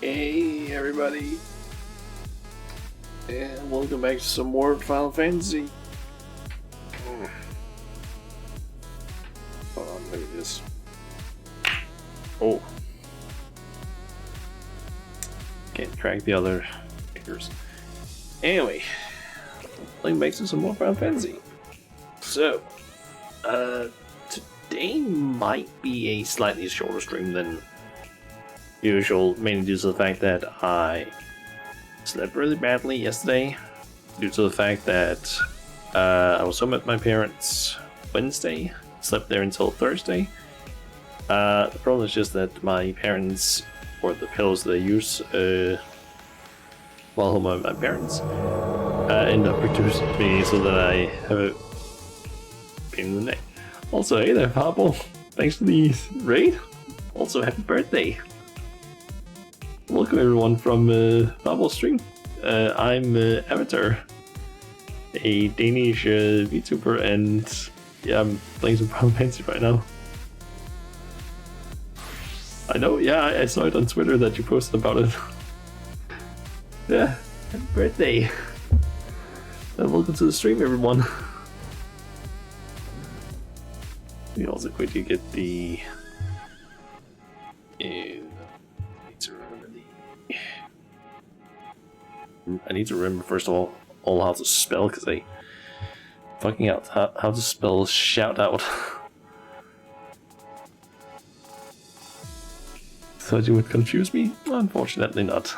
Hey everybody, and welcome back to some more Final Fantasy. Hold on, let me just... Oh. Can't crack the other fingers. Anyway, playing back to some more Final Fantasy. So, today might be a slightly shorter stream than usual, mainly due to the fact that I slept really badly yesterday, due to the fact that I was home at my parents' Wednesday, slept there until Thursday. The problem is just that my parents, or the pillows that I use while home at my parents, end up reducing me so that I have a pain in the neck. Also, hey there, Pablo. Thanks for the raid. Also, happy birthday. Welcome everyone from Pablo's stream. I'm Avatar, a Danish VTuber, and yeah, I'm playing some Final Fantasy right now. I know, yeah, I saw it on Twitter that you posted about it. Yeah, happy birthday. And welcome to the stream, everyone. We also quickly get the... I need to remember first of all how to spell, because I fucking out how to spell shout out. Thought you would confuse me? Unfortunately not.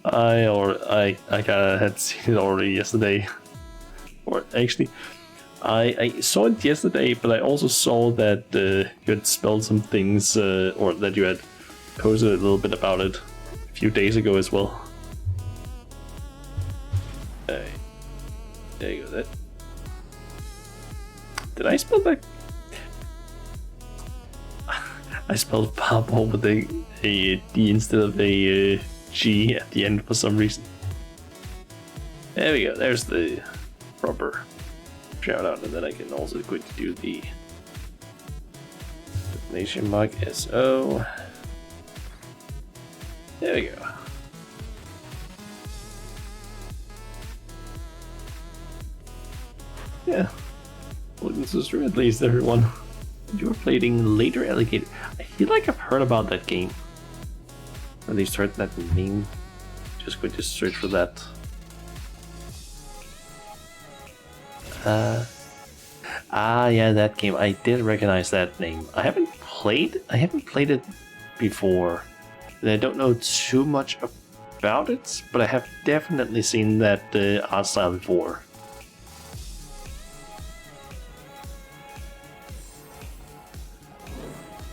I kinda had seen it already yesterday. Or actually, I saw it yesterday, but I also saw that you had spelled some things, or that you had posted a little bit about it a few days ago as well. There you go. That. Did I spell that? I spelled Pablo with a D instead of a G at the end for some reason. There we go. There's the proper shout out, and then I can also quickly do the destination mark SO. There we go. Yeah, welcome to the stream at least, everyone. You're playing Later Alligator. I feel like I've heard about that game. Or at least heard that name. Just going to search for that. Yeah, that game. I did recognize that name. I haven't played it before. And I don't know too much about it, but I have definitely seen that art style before.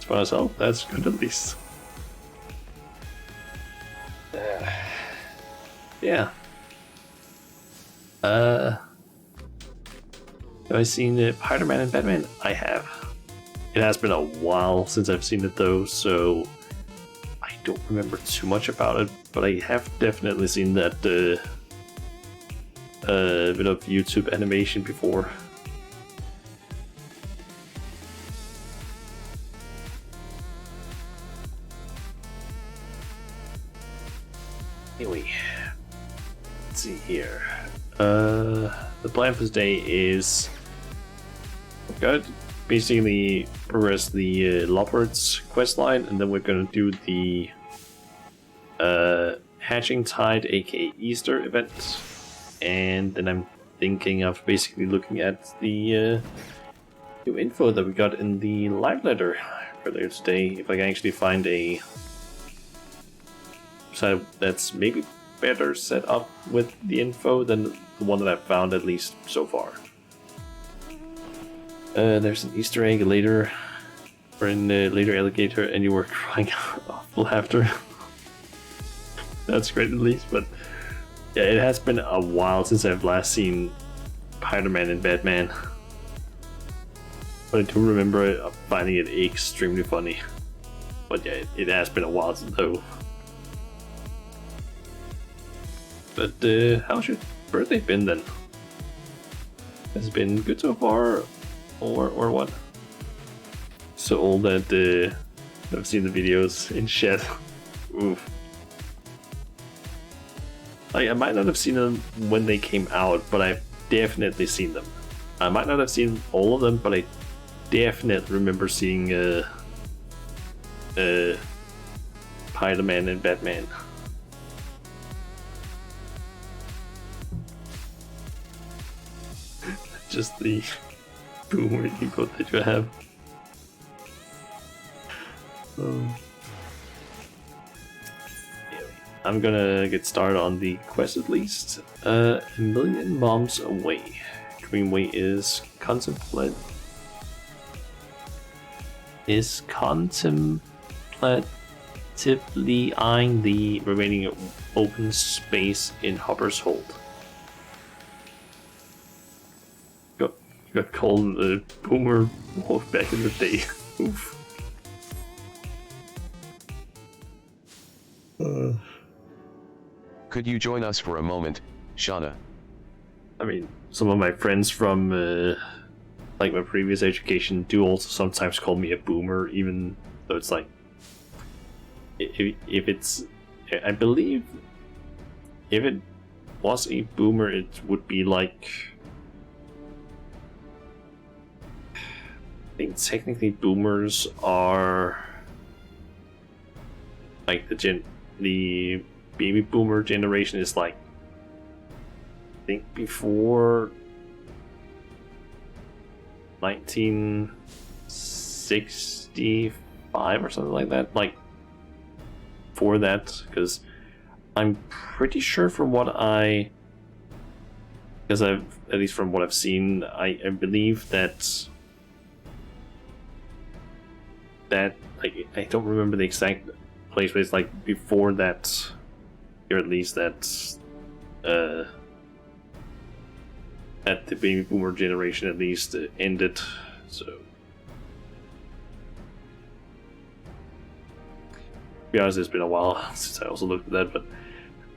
For myself, that's good at least. Yeah. Have I seen Spider-Man and Batman? I have. It has been a while since I've seen it though, so I don't remember too much about it, but I have definitely seen that bit of YouTube animation before. Anyway, let's see here. The plan for today is we've got basically progress the Loporrits questline, and then we're gonna do the Hatching Tide, aka Easter event, and then I'm thinking of basically looking at the new info that we got in the live letter earlier today. If I can actually find a site that's maybe better set up with the info than the one that I've found, at least so far. There's an Easter egg later, or in Later Alligator, and you were crying out of laughter. That's great at least, but yeah, it has been a while since I've last seen Spider-Man and Batman. But I do remember finding it extremely funny. But yeah, it has been a while though. But how's your birthday been then? Has it been good so far, or what? So old that I've seen the videos in chat Oof. I might not have seen them when they came out, but I've definitely seen them. I might not have seen all of them, but I definitely remember seeing Spider-Man and Batman. Just the boomer emote that you have. I'm gonna get started on the quest at least. A million moms away. Greenway is contemplatively eyeing the remaining open space in Hopper's Hold. Got called a boomer back in the day. Oof. Could you join us for a moment, Shauna? I mean, some of my friends from like my previous education do also sometimes call me a boomer, even though it's like if it's, I believe if it was a boomer, it would be like, I think technically boomers are like the baby boomer generation is like, I think before 1965 or something like that, like for that, because I'm pretty sure from what at least from what I've seen, I believe that like, I don't remember the exact place, but it's like before that, or at least that the baby boomer generation at least ended. So to be honest, it's been a while since I also looked at that, but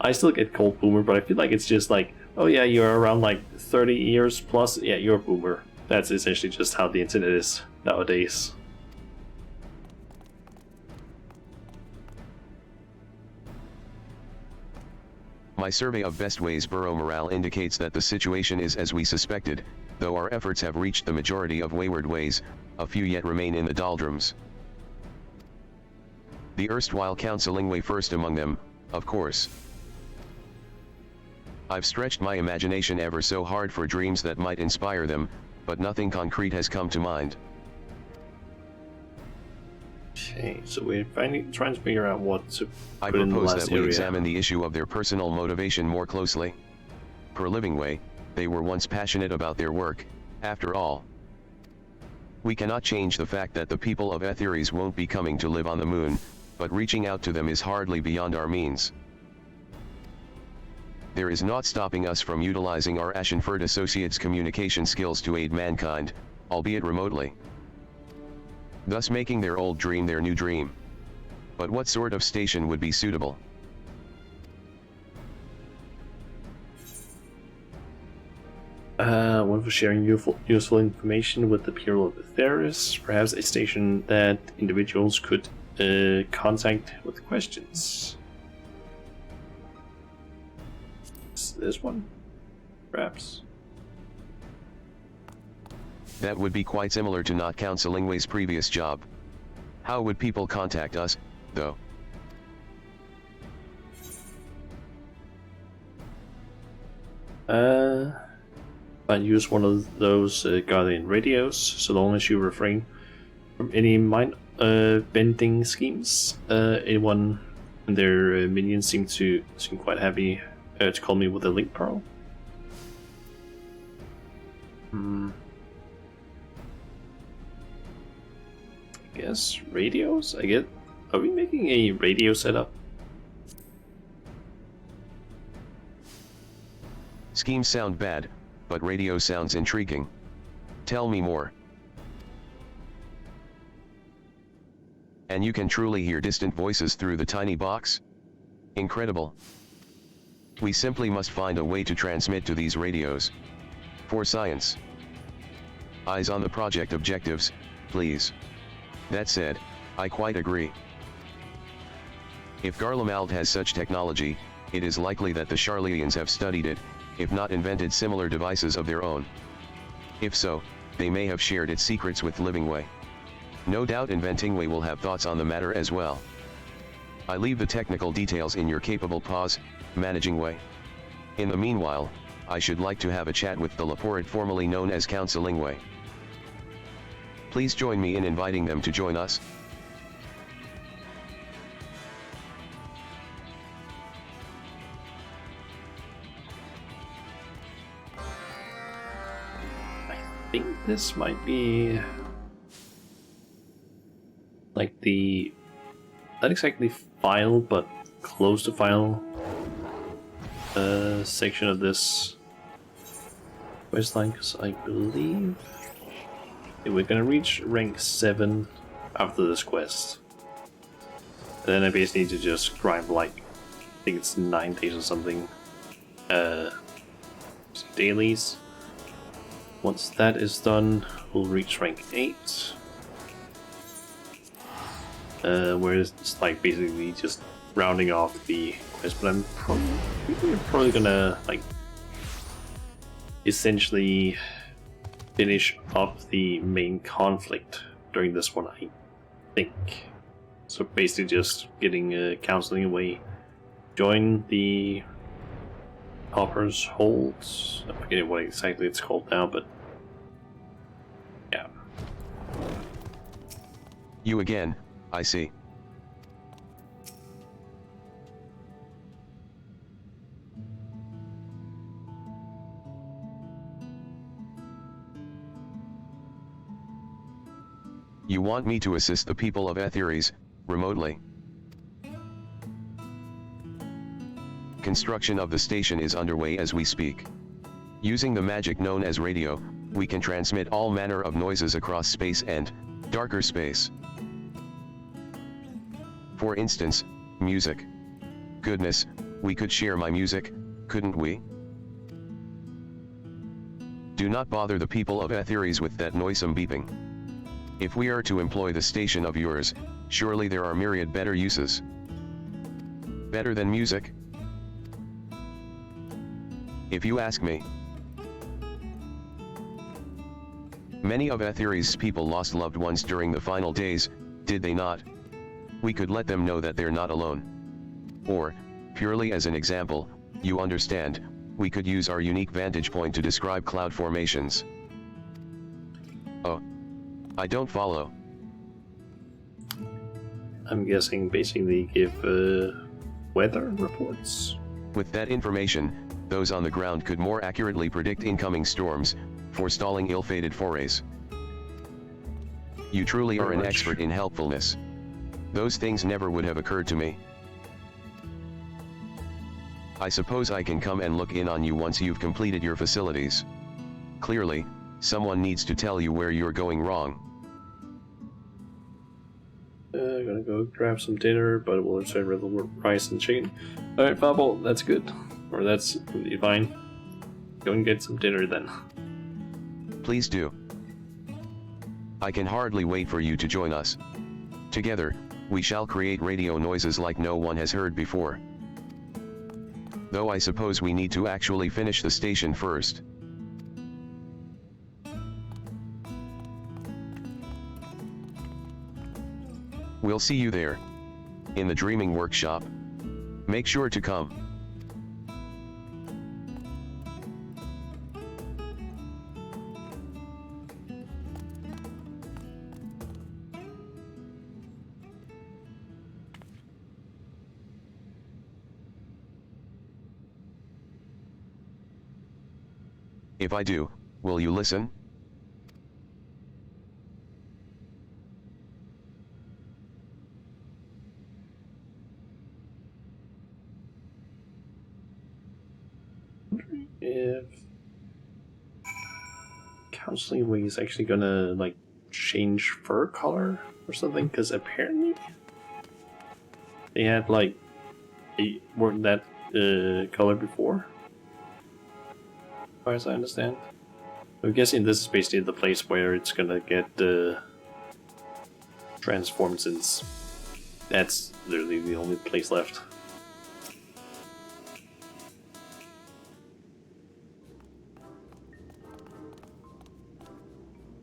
I still get called boomer, but I feel like it's just like, oh yeah, you're around like 30 years plus, yeah, you're a boomer. That's essentially just how the internet is nowadays. My survey of Bestway's borough morale indicates that the situation is as we suspected, though our efforts have reached the majority of wayward ways, a few yet remain in the doldrums. The erstwhile counseling way first among them, of course. I've stretched my imagination ever so hard for dreams that might inspire them, but nothing concrete has come to mind. Okay, so we're trying to figure out what to I put in the propose last that we area. examine the issue of their personal motivation more closely. Per living way, they were once passionate about their work, after all. We cannot change the fact that the people of Etheres won't be coming to live on the moon, but reaching out to them is hardly beyond our means. There is naught stopping us from utilizing our Ashenford Associates' communication skills to aid mankind, albeit remotely. Thus making their old dream their new dream. But what sort of station would be suitable? One for sharing useful information with the people of Etheres, perhaps a station that individuals could contact with questions. This one, perhaps. That would be quite similar to Not Counseling Way's previous job. How would people contact us, though? I'd use one of those Guardian radios, so long as you refrain from any mind bending schemes. Anyone and their minions seem quite happy to call me with a link pearl. I guess radios? Are we making a radio setup? Schemes sound bad, but radio sounds intriguing. Tell me more. And you can truly hear distant voices through the tiny box? Incredible. We simply must find a way to transmit to these radios. For science. Eyes on the project objectives, please. That said, I quite agree. If Garlemald has such technology, it is likely that the Sharlaeans have studied it, if not invented similar devices of their own. If so, they may have shared its secrets with Livingway. No doubt Inventingway will have thoughts on the matter as well. I leave the technical details in your capable paws, Managingway. In the meanwhile, I should like to have a chat with the Loporrit formerly known as Counselingway. Please join me in inviting them to join us. I think this might be like the, not exactly final, but close to final section of this questline, because I believe we're gonna reach rank 7 after this quest. And then I basically need to just grind like, I think it's 9 days or something, dailies. Once that is done, we'll reach rank 8. Where it's like basically just rounding off the quest, but I'm probably gonna like essentially finish up the main conflict during this one, I think. So basically just getting counseling away, join the Hopper's Holds. I forget what exactly it's called now, but yeah. You again, I see. You want me to assist the people of Etheres, remotely. Construction of the station is underway as we speak. Using the magic known as radio, we can transmit all manner of noises across space and darker space. For instance, music. Goodness, we could share my music, couldn't we? Do not bother the people of Etheres with that noisome beeping. If we are to employ the station of yours, surely there are myriad better uses. Better than music? If you ask me. Many of Etheres' people lost loved ones during the final days, did they not? We could let them know that they're not alone. Or, purely as an example, you understand, we could use our unique vantage point to describe cloud formations. Oh. I don't follow. I'm guessing basically give weather reports. With that information, those on the ground could more accurately predict incoming storms, forestalling ill-fated forays. You truly are an expert in helpfulness. Those things never would have occurred to me. I suppose I can come and look in on you once you've completed your facilities. Clearly, someone needs to tell you where you're going wrong. I'm gonna go grab some dinner, but it will instead rather rice and chicken. Alright, Fable, that's good. Or that's really fine. Go and get some dinner then. Please do. I can hardly wait for you to join us. Together, we shall create radio noises like no one has heard before. Though I suppose we need to actually finish the station first. We'll see you there. In the Dreaming Workshop. Make sure to come. If I do, will you listen? If Counseling Way is actually gonna like change fur color or something, because apparently they had like weren't that color before, as far as I understand. I'm guessing this is basically the place where it's gonna get transformed, since That's literally the only place left.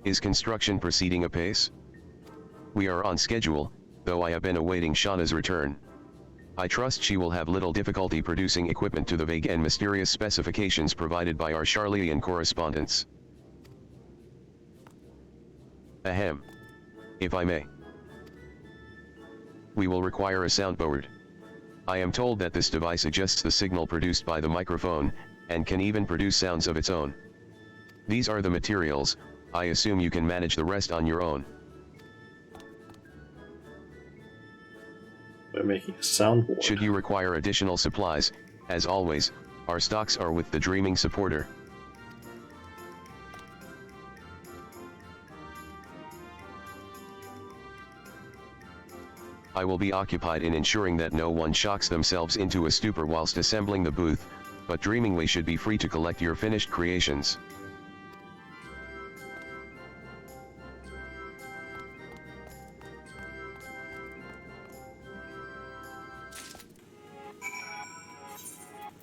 Is construction proceeding apace? We are on schedule, though I have been awaiting Shauna's return. I trust she will have little difficulty producing equipment to the vague and mysterious specifications provided by our Charlian correspondents. Ahem. If I may. We will require a soundboard. I am told that this device adjusts the signal produced by the microphone, and can even produce sounds of its own. These are the materials. I assume you can manage the rest on your own. We're making a soundboard. Should you require additional supplies, as always, our stocks are with the Dreaming Supporter. I will be occupied in ensuring that no one shocks themselves into a stupor whilst assembling the booth, but Dreamingway should be free to collect your finished creations.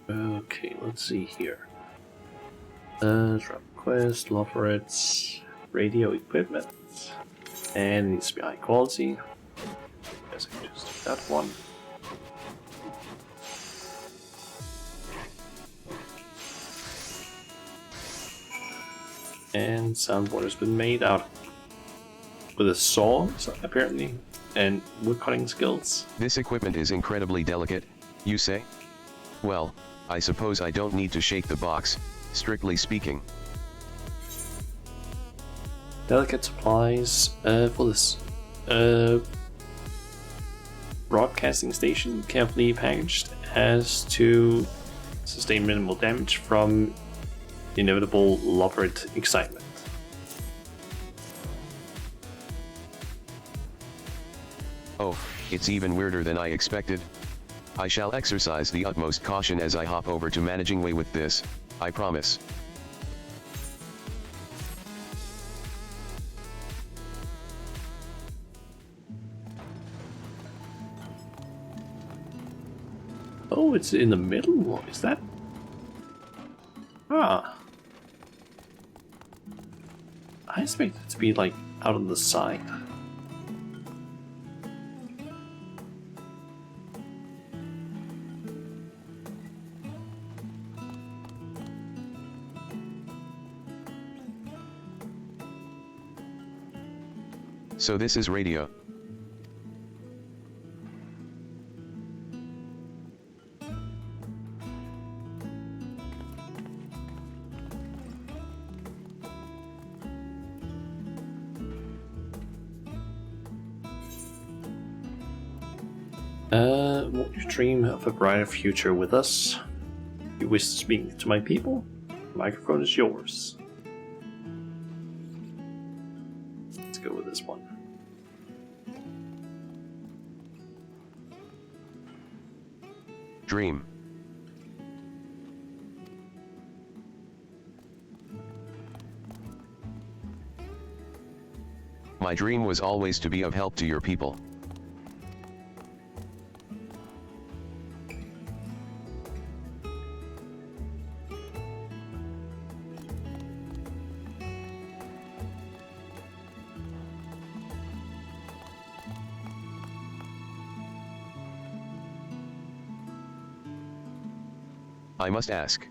Okay, let's see here. Drop request, Loporrits, radio equipment, and it needs to be high quality. Guess I can just do that one. And soundboard has been made out with a saw, apparently, and wood cutting skills. This equipment is incredibly delicate, you say? Well, I suppose I don't need to shake the box, strictly speaking. Delicate supplies for this broadcasting station, carefully packaged, has to sustain minimal damage from inevitable Loporrit excitement. Oh, it's even weirder than I expected. I shall exercise the utmost caution as I hop over to managing way with this, I promise. Oh, it's in the middle? What is that? Ah. I expect it to be like out on the side. So this is radio. Won't you dream of a brighter future with us? You wish to speak to my people? The microphone is yours. Let's go with this one. Dream. My dream was always to be of help to your people. I must ask.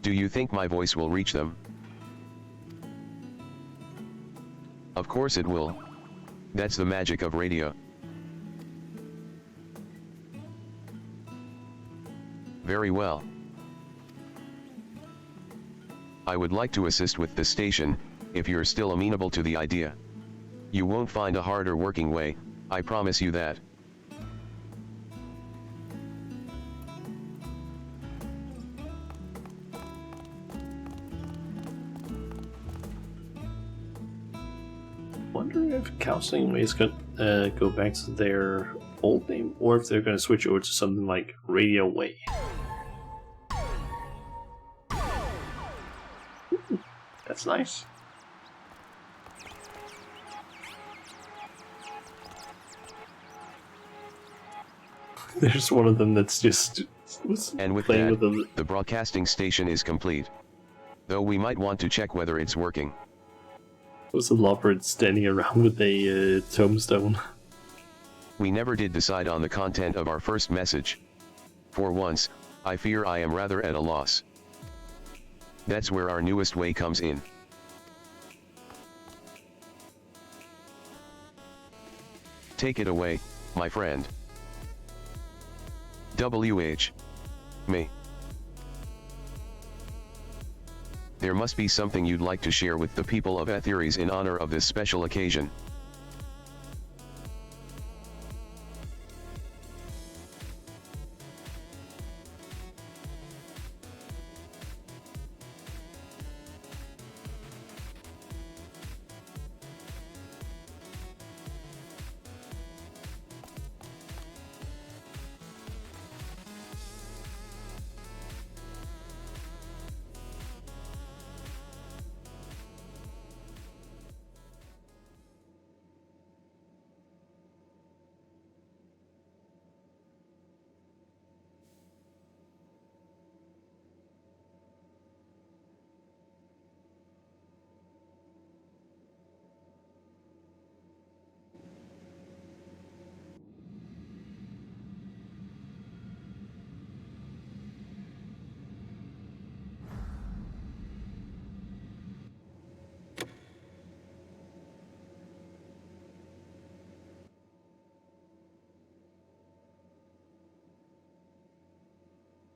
Do you think my voice will reach them? Of course it will. That's the magic of radio. Very well. I would like to assist with this station, if you're still amenable to the idea. You won't find a harder working way, I promise you that. Wondering if Counseling Way is going to go back to their old name, or if they're going to switch over to something like Radio Way. Ooh, that's nice. There's one of them that's just was And with playing that, with the broadcasting station is complete. Though we might want to check whether it's working. was a Loporrit standing around with a tombstone. We never did decide on the content of our first message. For once, I fear I am rather at a loss. That's where our newest way comes in. Take it away, my friend. WH. Me. There must be something you'd like to share with the people of Etheres in honor of this special occasion.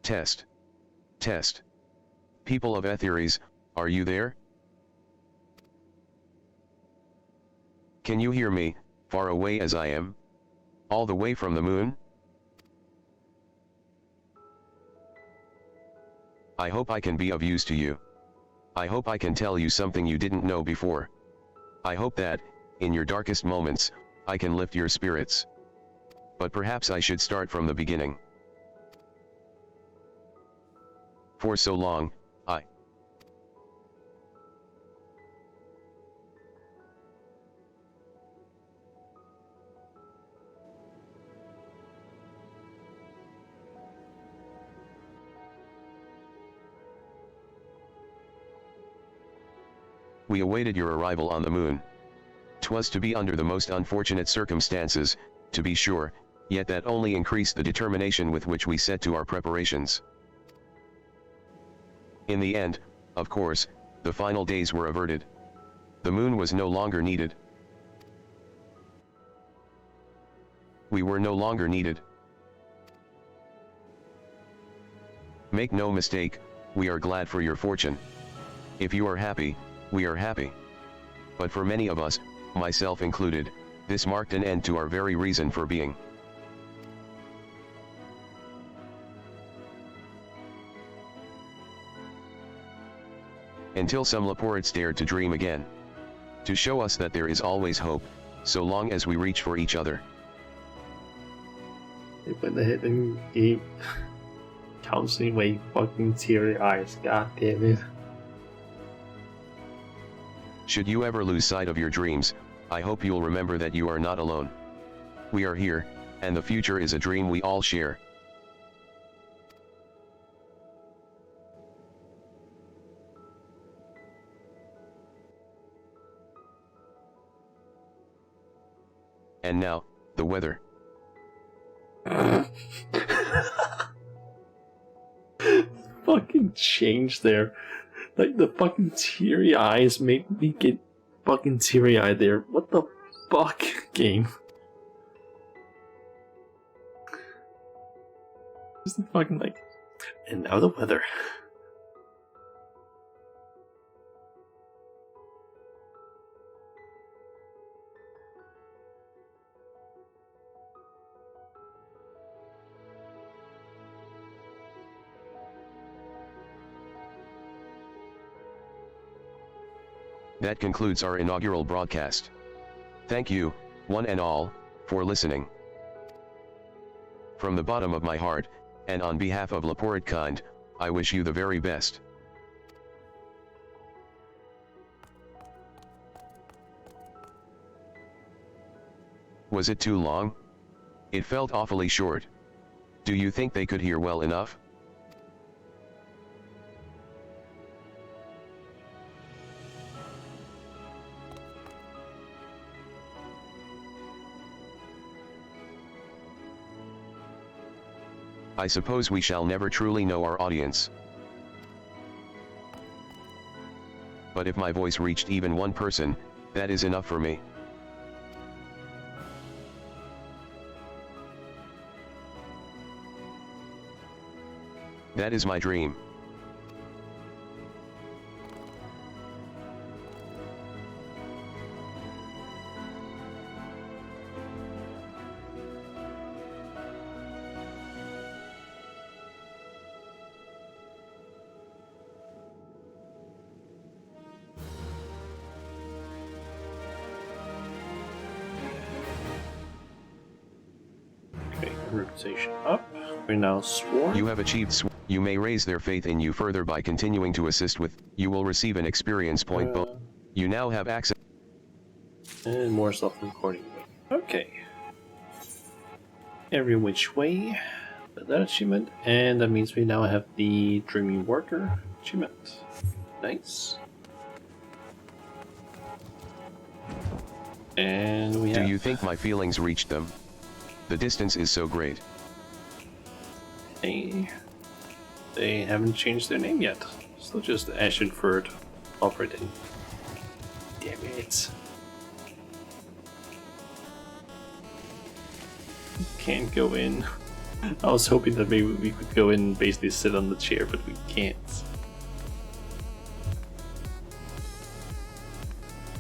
Test. Test. People of Etheres, are you there? Can you hear me, far away as I am? All the way from the moon? I hope I can be of use to you. I hope I can tell you something you didn't know before. I hope that, in your darkest moments, I can lift your spirits. But perhaps I should start from the beginning. For so long, we awaited your arrival on the moon. 'Twas to be under the most unfortunate circumstances, to be sure, yet that only increased the determination with which we set to our preparations. In the end, of course, the final days were averted. The moon was no longer needed. We were no longer needed. Make no mistake, we are glad for your fortune. If you are happy, we are happy. But for many of us, myself included, this marked an end to our very reason for being. Until some Loporrits dared to dream again. To show us that there is always hope, so long as we reach for each other. They went ahead and gave counseling way fucking teary eyes, god damn it. Should you ever lose sight of your dreams, I hope you'll remember that you are not alone. We are here, and the future is a dream we all share. And now, the weather. Fucking change there. Like, the fucking teary eyes made me get fucking teary eyed there. What the fuck, game? Just fucking like. And now the weather. That concludes our inaugural broadcast. Thank you, one and all, for listening. From the bottom of my heart, and on behalf of Loporrit kind, I wish you the very best. Was it too long? It felt awfully short. Do you think they could hear well enough? I suppose we shall never truly know our audience. But if my voice reached even one person, that is enough for me. That is my dream. Okay, reputation up. We're now sworn. You have achieved you may raise their faith in you further by continuing to assist with, you will receive an experience point bonus. You now have access. And more self-recording. Okay. Every which way. That achievement. And that means we now have the Dreaming Worker achievement. Nice. And we have... Do you think my feelings reached them? The distance is so great. They haven't changed their name yet. Still just Ashenford operating. Damn it. Can't go in. I was hoping that maybe we could go in and basically sit on the chair, but we can't.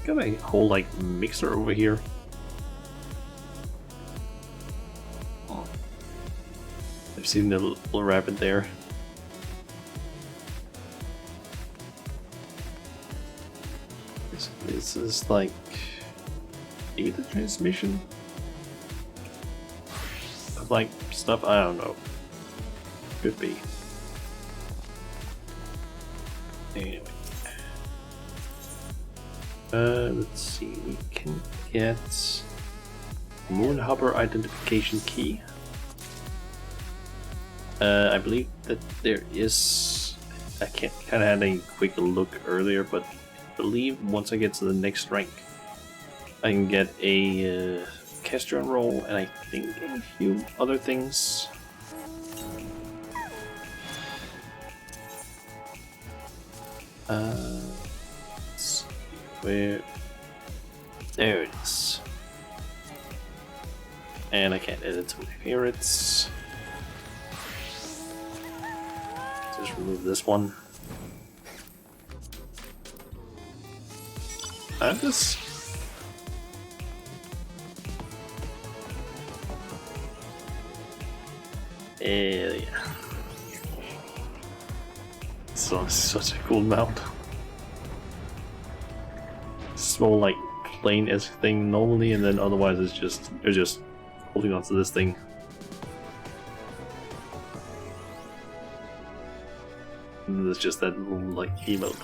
Got a whole like mixer over here. Oh. I've seen the little rabbit there. This is like maybe the transmission of like stuff, I don't know. Could be. Anyway. Let's see, we can get Moonhopper identification key. I believe that there is, I kinda had a quick look earlier, but I believe once I get to the next rank, I can get a Castron roll and I think a few other things. Let's see, where? There it is. And I can't edit to my favorites. Just remove this one. I have this. Yeah. So such a cool mount. Small like plain-esque thing normally, and then otherwise it's just they're just holding on to this thing. And there's just that little like emote.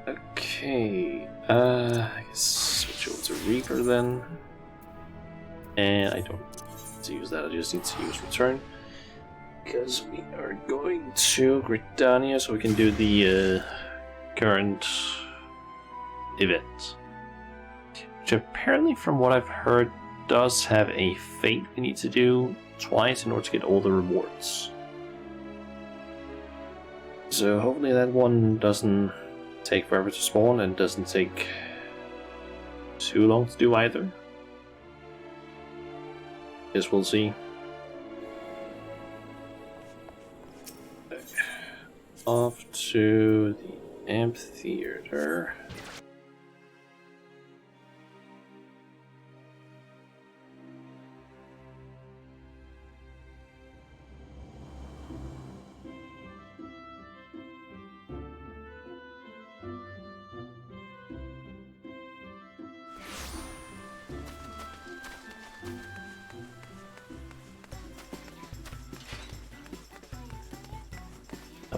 Okay, I guess switch over to Reaper then. And I don't need to use that, I just need to use Return. Because we are going to Gridania, so we can do the current event. Which apparently, from what I've heard, does have a fate we need to do twice in order to get all the rewards. So hopefully that one doesn't take forever to spawn and doesn't take too long to do either. Guess we'll see. Off to the amphitheater.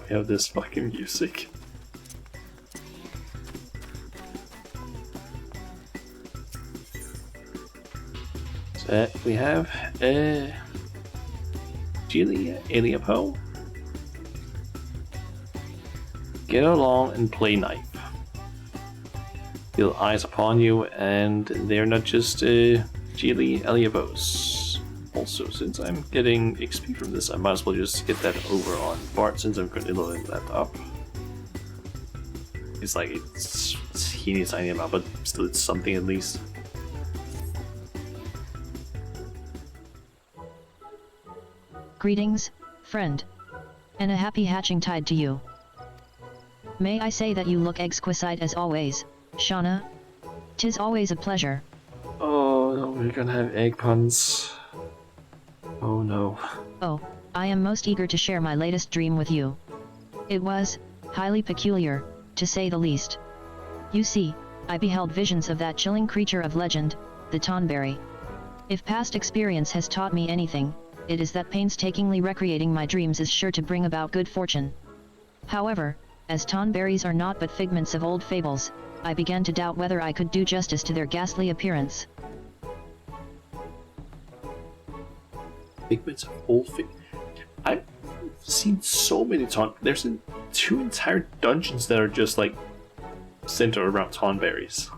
We have this fucking music. So We have Gili Eliapo. Get along and play knife. Feel eyes upon you, and they're not just Gili Eliapos. Also, since I'm getting XP from this, I might as well just get that over on Bart since I'm currently loading that up. It's like it's teeny tiny amount, but still it's something at least. Greetings, friend. And a happy hatching tide to you. May I say that you look exquisite as always, Shauna? 'Tis always a pleasure. Oh no, we're gonna have egg puns. Oh no. Oh, I am most eager to share my latest dream with you. It was highly peculiar, to say the least. You see, I beheld visions of that chilling creature of legend, the Tonberry. If past experience has taught me anything, it is that painstakingly recreating my dreams is sure to bring about good fortune. However, as Tonberries are naught but figments of old fables, I began to doubt whether I could do justice to their ghastly appearance. Figments of old I've seen so many there's 2 entire dungeons that are just like centered around Tonberries.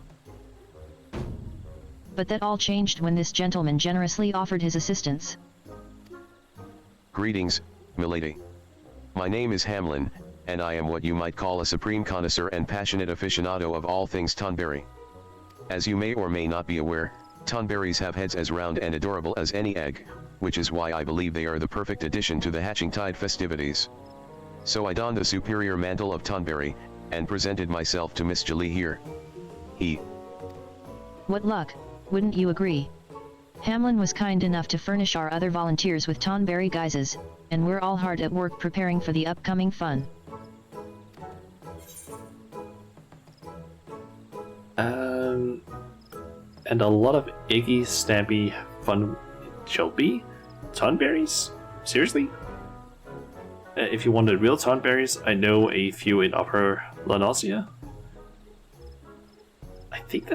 But that all changed when this gentleman generously offered his assistance. Greetings, milady. My name is Hamlin, and I am what you might call a supreme connoisseur and passionate aficionado of all things Tonberry. As you may or may not be aware, Tonberries have heads as round and adorable as any egg, which is why I believe they are the perfect addition to the Hatching Tide festivities. So I donned the superior mantle of Tonberry, and presented myself to Miss Jolie here. What luck, wouldn't you agree? Hamlin was kind enough to furnish our other volunteers with Tonberry guises, and we're all hard at work preparing for the upcoming fun. And a lot of Iggy Stampy fun shall be. Tonberries? Seriously? If you wanted real Tonberries, I know a few in Upper Lanosia. I think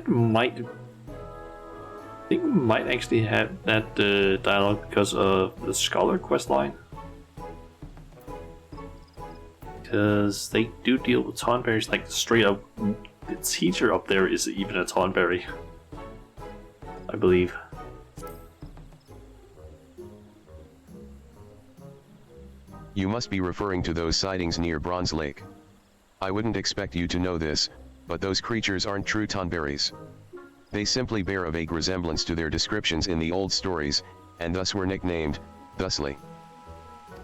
we might actually have that dialogue because of the Scholar quest line. Because they do deal with Tonberries like straight up. The teacher up there is even a Tonberry, I believe. You must be referring to those sightings near Bronze Lake. I wouldn't expect you to know this, but those creatures aren't true Tonberries. They simply bear a vague resemblance to their descriptions in the old stories, and thus were nicknamed, thusly.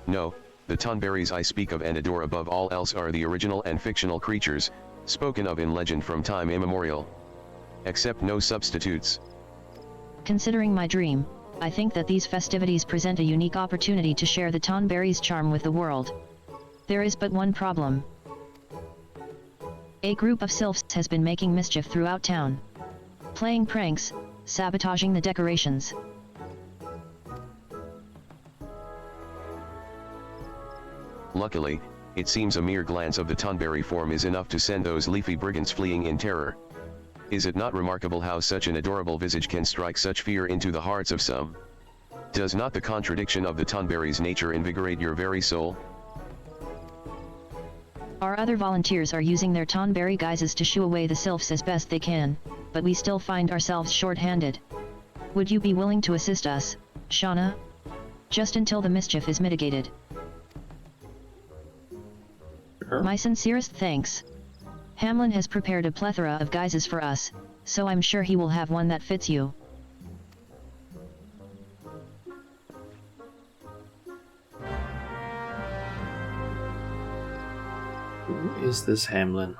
No, the Tonberries I speak of and adore above all else are the original and fictional creatures, spoken of in legend from time immemorial. Accept no substitutes. Considering my dream, I think that these festivities present a unique opportunity to share the Tonberry's charm with the world. There is but one problem. A group of sylphs has been making mischief throughout town. Playing pranks, sabotaging the decorations. Luckily, it seems a mere glance of the Tonberry form is enough to send those leafy brigands fleeing in terror. Is it not remarkable how such an adorable visage can strike such fear into the hearts of some? Does not the contradiction of the Tonberry's nature invigorate your very soul? Our other volunteers are using their Tonberry guises to shoo away the sylphs as best they can, but we still find ourselves short-handed. Would you be willing to assist us, Shauna? Just until the mischief is mitigated. Sure. My sincerest thanks. Hamlin has prepared a plethora of guises for us, so I'm sure he will have one that fits you. Who is this Hamlin?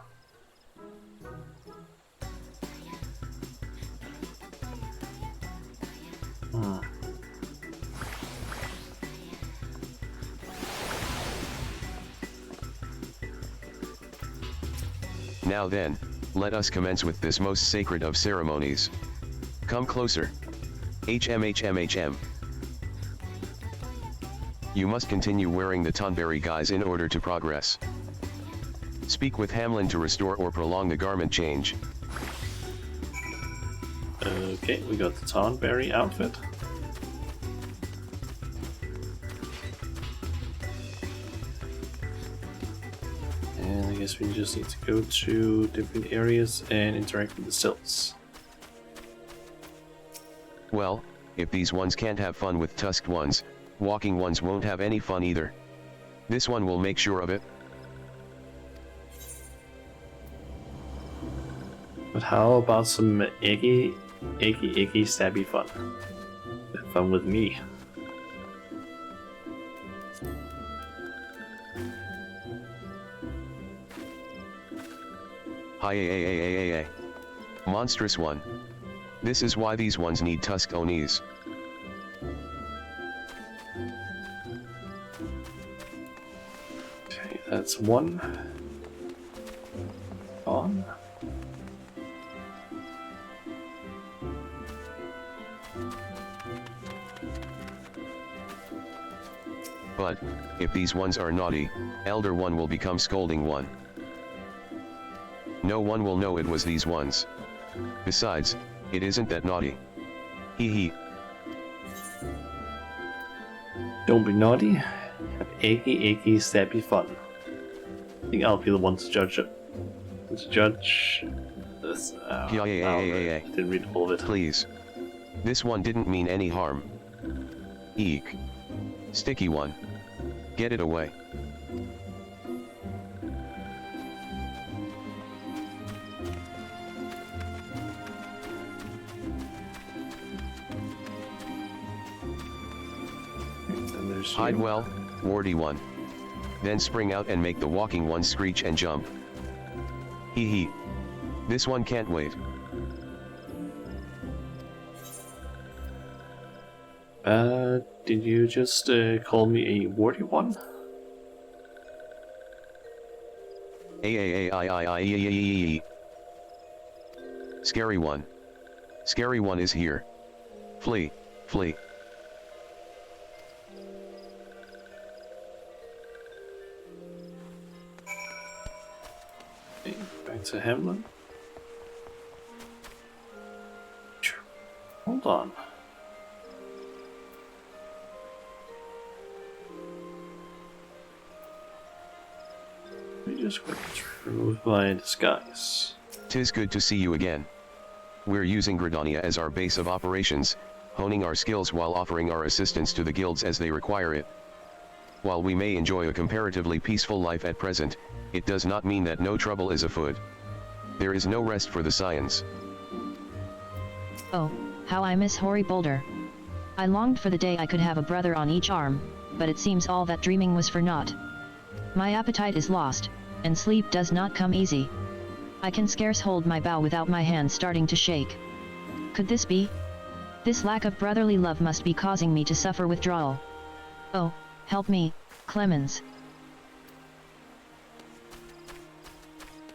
Now then, let us commence with this most sacred of ceremonies. Come closer. HM. You must continue wearing the Tonberry guise in order to progress. Speak with Hamlin to restore or prolong the garment change. Okay, we got the Tonberry outfit. And I guess we just need to go to different areas and interact with the cells. Well, if these ones can't have fun with tusked ones, walking ones won't have any fun either. This one will make sure of it. But how about some icky, stabby fun? Have fun with me. Hi. Monstrous one. This is why these ones need tusked Onis. Okay, that's one. On. But, if these ones are naughty, Elder One will become Scolding One. No one will know it was these ones. Besides, it isn't that naughty. Hee hee. Don't be naughty. Have achy, stabby fun. I think I'll be the one to judge it. To judge this. Yeah. Didn't read all of it. Please. This one didn't mean any harm. Eek. Sticky one. Get it away. Hide well, warty one. Then spring out and make the walking one screech and jump. Hee hee. This one can't wait. Did you just call me a warty one? I. Scary one. Scary one is here. Flee. Okay, back to Hamlin. Hold on. Let me just quickly remove my disguise. 'Tis good to see you again. We're using Gridania as our base of operations, honing our skills while offering our assistance to the guilds as they require it. While we may enjoy a comparatively peaceful life at present, it does not mean that no trouble is afoot. There is no rest for the Scions. Oh, how I miss Hoary Boulder. I longed for the day I could have a brother on each arm, but it seems all that dreaming was for naught. My appetite is lost, and sleep does not come easy. I can scarce hold my bow without my hands starting to shake. Could this be? This lack of brotherly love must be causing me to suffer withdrawal. Oh, help me, Clemens.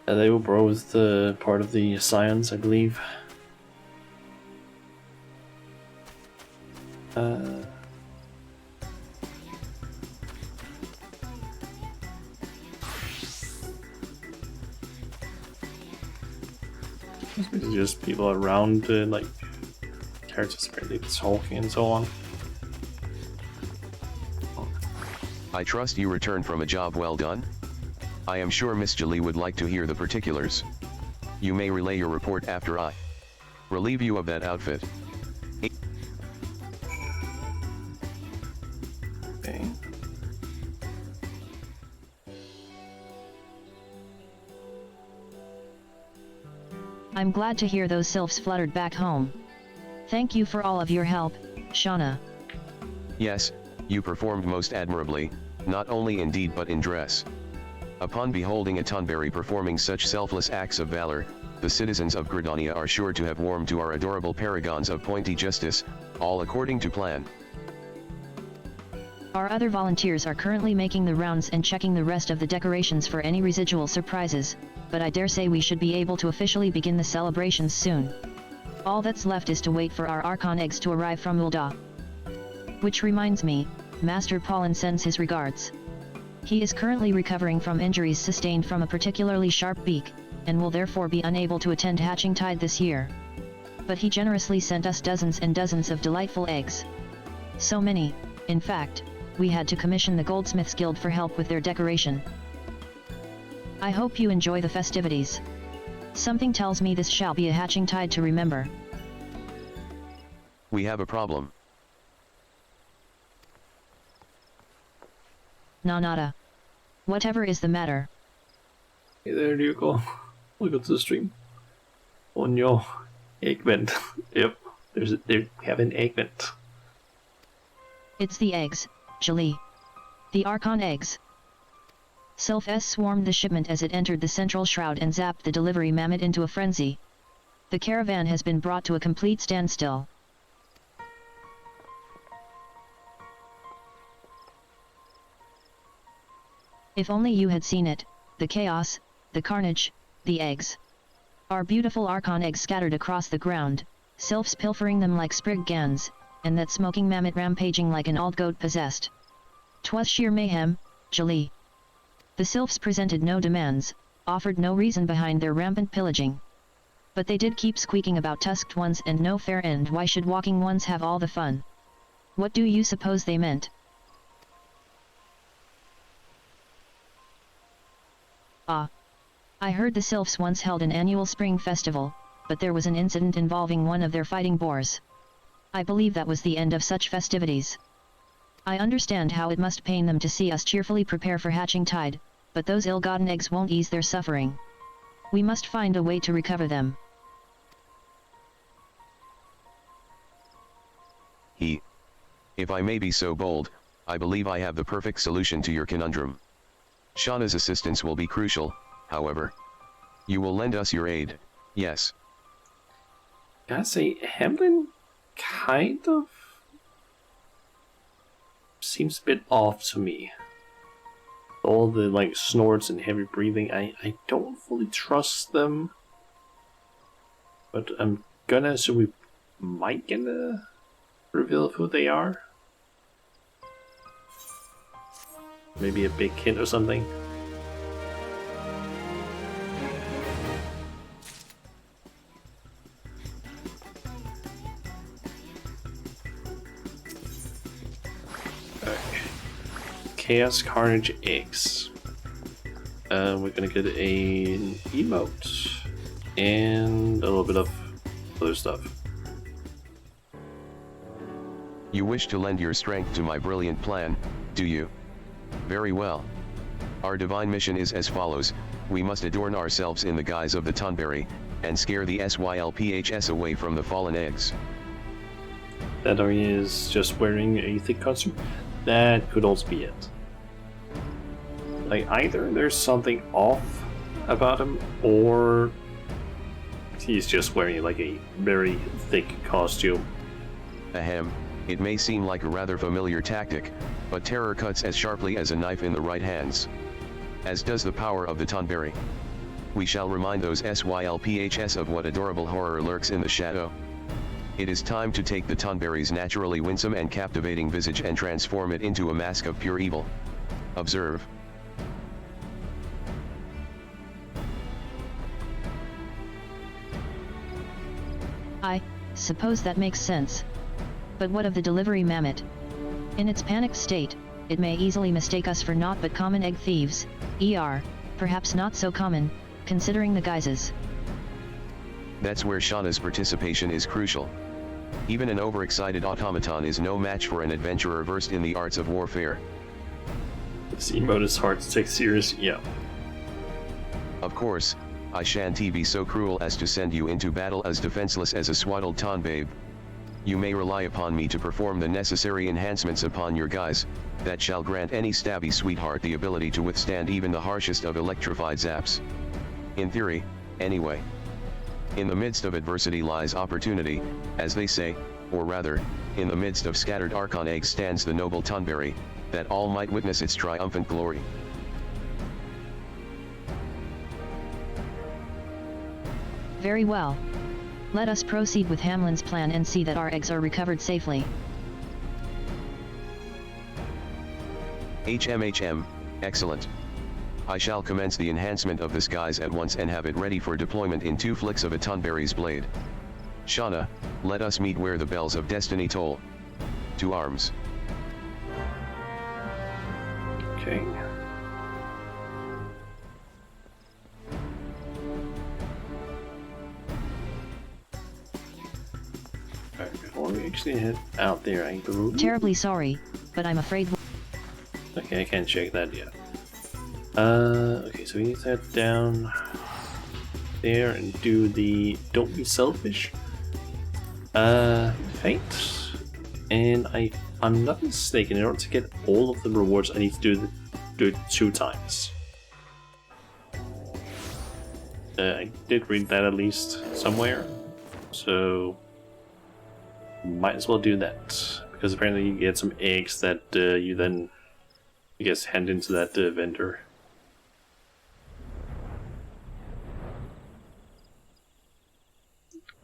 They were both part of the Scions, I believe. Just people around, like characters apparently talking and so on. I trust you returned from a job well done? I am sure Miss Jolie would like to hear the particulars. You may relay your report after I relieve you of that outfit. Okay. I'm glad to hear those sylphs fluttered back home. Thank you for all of your help, Shauna. Yes, you performed most admirably, not only in deed but in dress. Upon beholding a Tonberry performing such selfless acts of valor, the citizens of Gridania are sure to have warmed to our adorable paragons of pointy justice, all according to plan. Our other volunteers are currently making the rounds and checking the rest of the decorations for any residual surprises, but I dare say we should be able to officially begin the celebrations soon. All that's left is to wait for our Archon eggs to arrive from Ul'dah. Which reminds me, Master Paulin sends his regards. He is currently recovering from injuries sustained from a particularly sharp beak, and will therefore be unable to attend Hatching Tide this year. But he generously sent us dozens and dozens of delightful eggs. So many, in fact, we had to commission the Goldsmiths Guild for help with their decoration. I hope you enjoy the festivities. Something tells me this shall be a hatching tide to remember. We have a problem. Nada. Whatever is the matter? Hey there, Ryuko. Welcome to the stream. On your egg vent. Yep, they have an egg vent. It's the eggs, Jolie. The Archon eggs. Sylph S swarmed the shipment as it entered the central shroud and zapped the delivery mammoth into a frenzy. The caravan has been brought to a complete standstill. If only you had seen it, the chaos, the carnage, the eggs. Our beautiful Archon eggs scattered across the ground, sylphs pilfering them like sprig gans, and that smoking mammoth rampaging like an old goat possessed. 'Twas sheer mayhem, Jolie. The sylphs presented no demands, offered no reason behind their rampant pillaging. But they did keep squeaking about tusked ones and no fair end. Why should walking ones have all the fun? What do you suppose they meant? Ah. I heard the sylphs once held an annual spring festival, but there was an incident involving one of their fighting boars. I believe that was the end of such festivities. I understand how it must pain them to see us cheerfully prepare for hatching tide, but those ill-gotten eggs won't ease their suffering. We must find a way to recover them. If I may be so bold, I believe I have the perfect solution to your conundrum. Shauna's assistance will be crucial, however. You will lend us your aid, yes. Gotta say, Hamlin kind of seems a bit off to me. All the like snorts and heavy breathing, I don't fully trust them. But I'm gonna assume we might get a reveal of who they are. Maybe a big hint or something. Chaos Carnage X. We're gonna get an emote and a little bit of other stuff. You wish to lend your strength to my brilliant plan, do you? Very well. Our divine mission is as follows: we must adorn ourselves in the guise of the Tonberry, and scare the Sylphs away from the fallen eggs. That is just wearing a thick costume. That could also be it. Like, either there's something off about him, or he's just wearing like a very thick costume. Ahem, it may seem like a rather familiar tactic, but terror cuts as sharply as a knife in the right hands. As does the power of the Tonberry. We shall remind those Sylphs of what adorable horror lurks in the shadow. It is time to take the Tonberry's naturally winsome and captivating visage and transform it into a mask of pure evil. Observe. I suppose that makes sense. But what of the delivery mammoth? In its panicked state, it may easily mistake us for naught but common egg thieves, perhaps not so common, considering the guises. That's where Shauna's participation is crucial. Even an overexcited automaton is no match for an adventurer versed in the arts of warfare. This emote is hard to take serious, yeah. Of course, I shan't be so cruel as to send you into battle as defenseless as a swaddled ton babe. You may rely upon me to perform the necessary enhancements upon your guise, that shall grant any stabby sweetheart the ability to withstand even the harshest of electrified zaps. In theory, anyway. In the midst of adversity lies opportunity, as they say, or rather, in the midst of scattered Archon eggs stands the noble Tonberry, that all might witness its triumphant glory. Very well. Let us proceed with Hamlin's plan and see that our eggs are recovered safely. Excellent. I shall commence the enhancement of this guise at once and have it ready for deployment in 2 flicks of a Tonberry's blade. Shauna, let us meet where the bells of destiny toll. To arms. Okay. basically head out there, I believe. Terribly sorry, but I'm afraid... Okay, I can't check that yet. Okay, so we need to head down there and do the Don't Be Selfish fate. And I'm not mistaken, in order to get all of the rewards, I need to do it 2 times. I did read that at least somewhere, so might as well do that, because apparently you get some eggs that you then, I guess, hand into that vendor.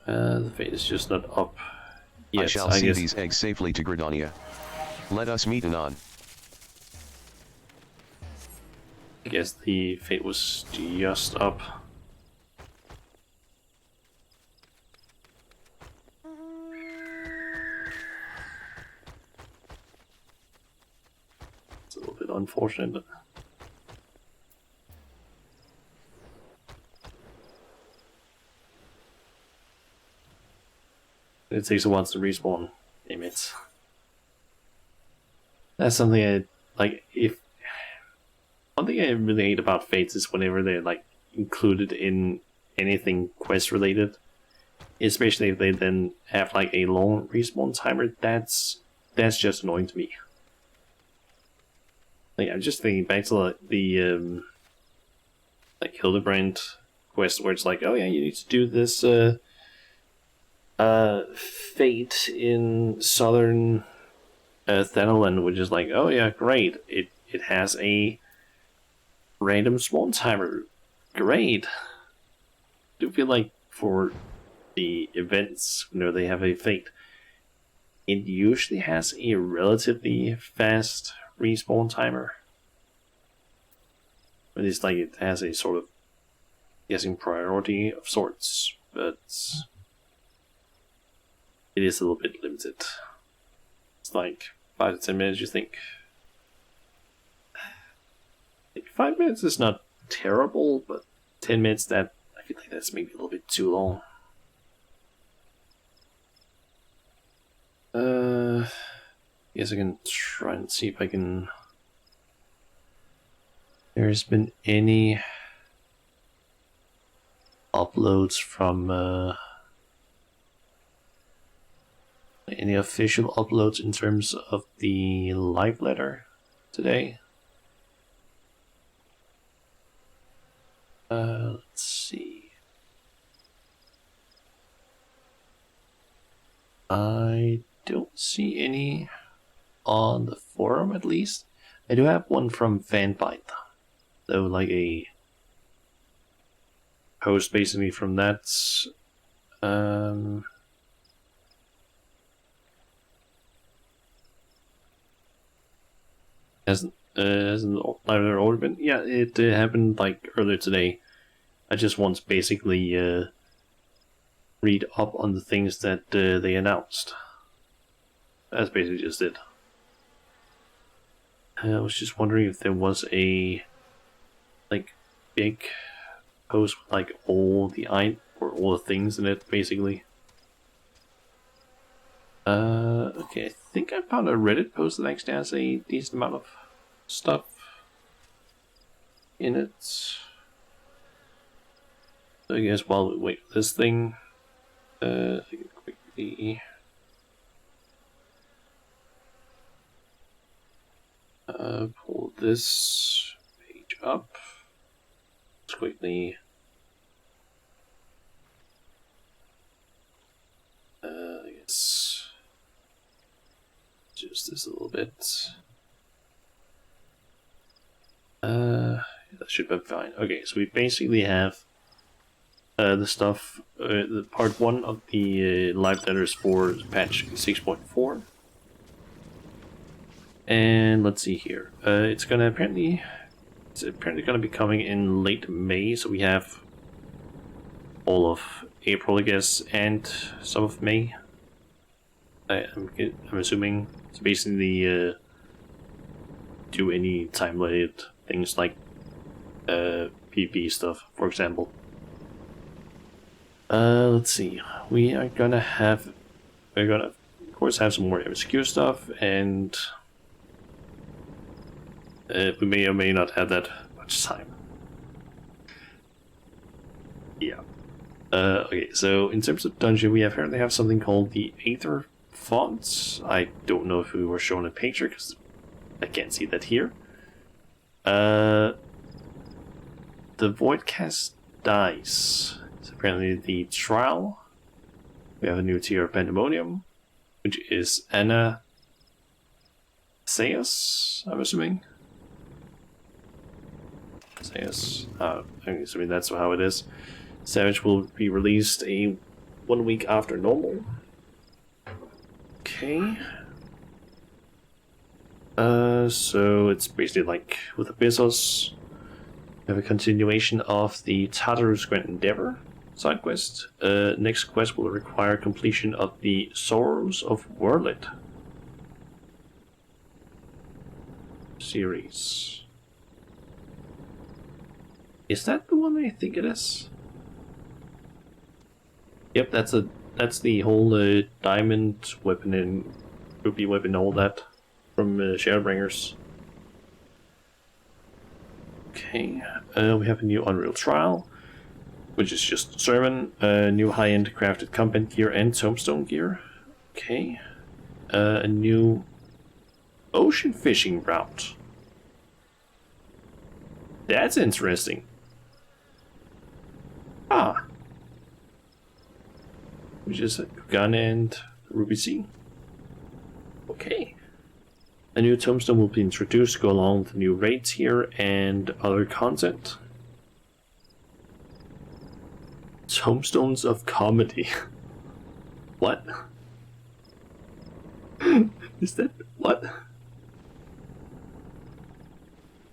The fate is just not up yet. I shall see these eggs safely to Gridania. Let us meet anon. I guess the fate was just up. It's a little bit unfortunate, but it takes a while to respawn. Damn it. That's something I like. One thing I really hate about fates is whenever they're like included in anything quest related, especially if they then have like a long respawn timer. That's just annoying to me. Like, I'm just thinking back to like the like Hildebrand quest where it's like, oh yeah, you need to do this fate in southern Thanalan, which is like, oh yeah, great. It has a random spawn timer. Great. I do feel like for the events, they have a fate, it usually has a relatively fast respawn timer. At least like it has a sort of guessing priority of sorts, but it is a little bit limited. It's like 5 to 10 minutes, you think. Like 5 minutes is not terrible, but 10 minutes, I feel like that's maybe a little bit too long. Guess I can try and see if I can... There's been any uploads from any official uploads in terms of the live letter today. Let's see. I don't see any on the forum, at least. I do have one from Fanbyte, though, like a post basically from that. Hasn't either order been? Yeah, it happened like earlier today. I just want to basically read up on the things that they announced. That's basically just it. I was just wondering if there was a like big post with like all the things in it, basically. Okay, I think I found a Reddit post that actually has a decent amount of stuff in it. So I guess while we wait for this thing, I can quickly pull this page up. Let's quickly I guess adjust this a little bit. That should be fine. Okay, so we basically have the stuff, the part 1 of the live letters for patch 6.4. And let's see here. It's apparently gonna be coming in late May, so we have all of April, I guess, and some of May. I'm assuming it's basically do any time-related things like PvP stuff, for example. Let's see. We're gonna course have some more MSQ stuff, and we may or may not have that much time. Yeah. Okay, so in terms of dungeon, we apparently have something called the Aether Fonts. I don't know if we were shown a picture, because I can't see that here. The Voidcast Dice. It's apparently the Trial. We have a new tier of Pandemonium, which is Anna Sayas, I'm assuming. Sayas. I'm assuming that's how it is. Savage will be released 1 week after normal. Okay. So it's basically like with Abyssos, we have a continuation of the Tartarus Grand Endeavor side quest. Next quest will require completion of the Sorrows of Werlit series. Is that the one I think it is? Yep, that's the whole diamond weapon and ruby weapon, all that from Shadowbringers. Okay, we have a new Unreal Trial, which is just Sermon, new high-end crafted combat gear and tombstone gear. Okay, a new ocean fishing route. That's interesting. Ah. Which is Gun and Ruby Sea. Okay. A new tombstone will be introduced to go along with the new raids here and other content. Tombstones of Comedy. What? Is that what?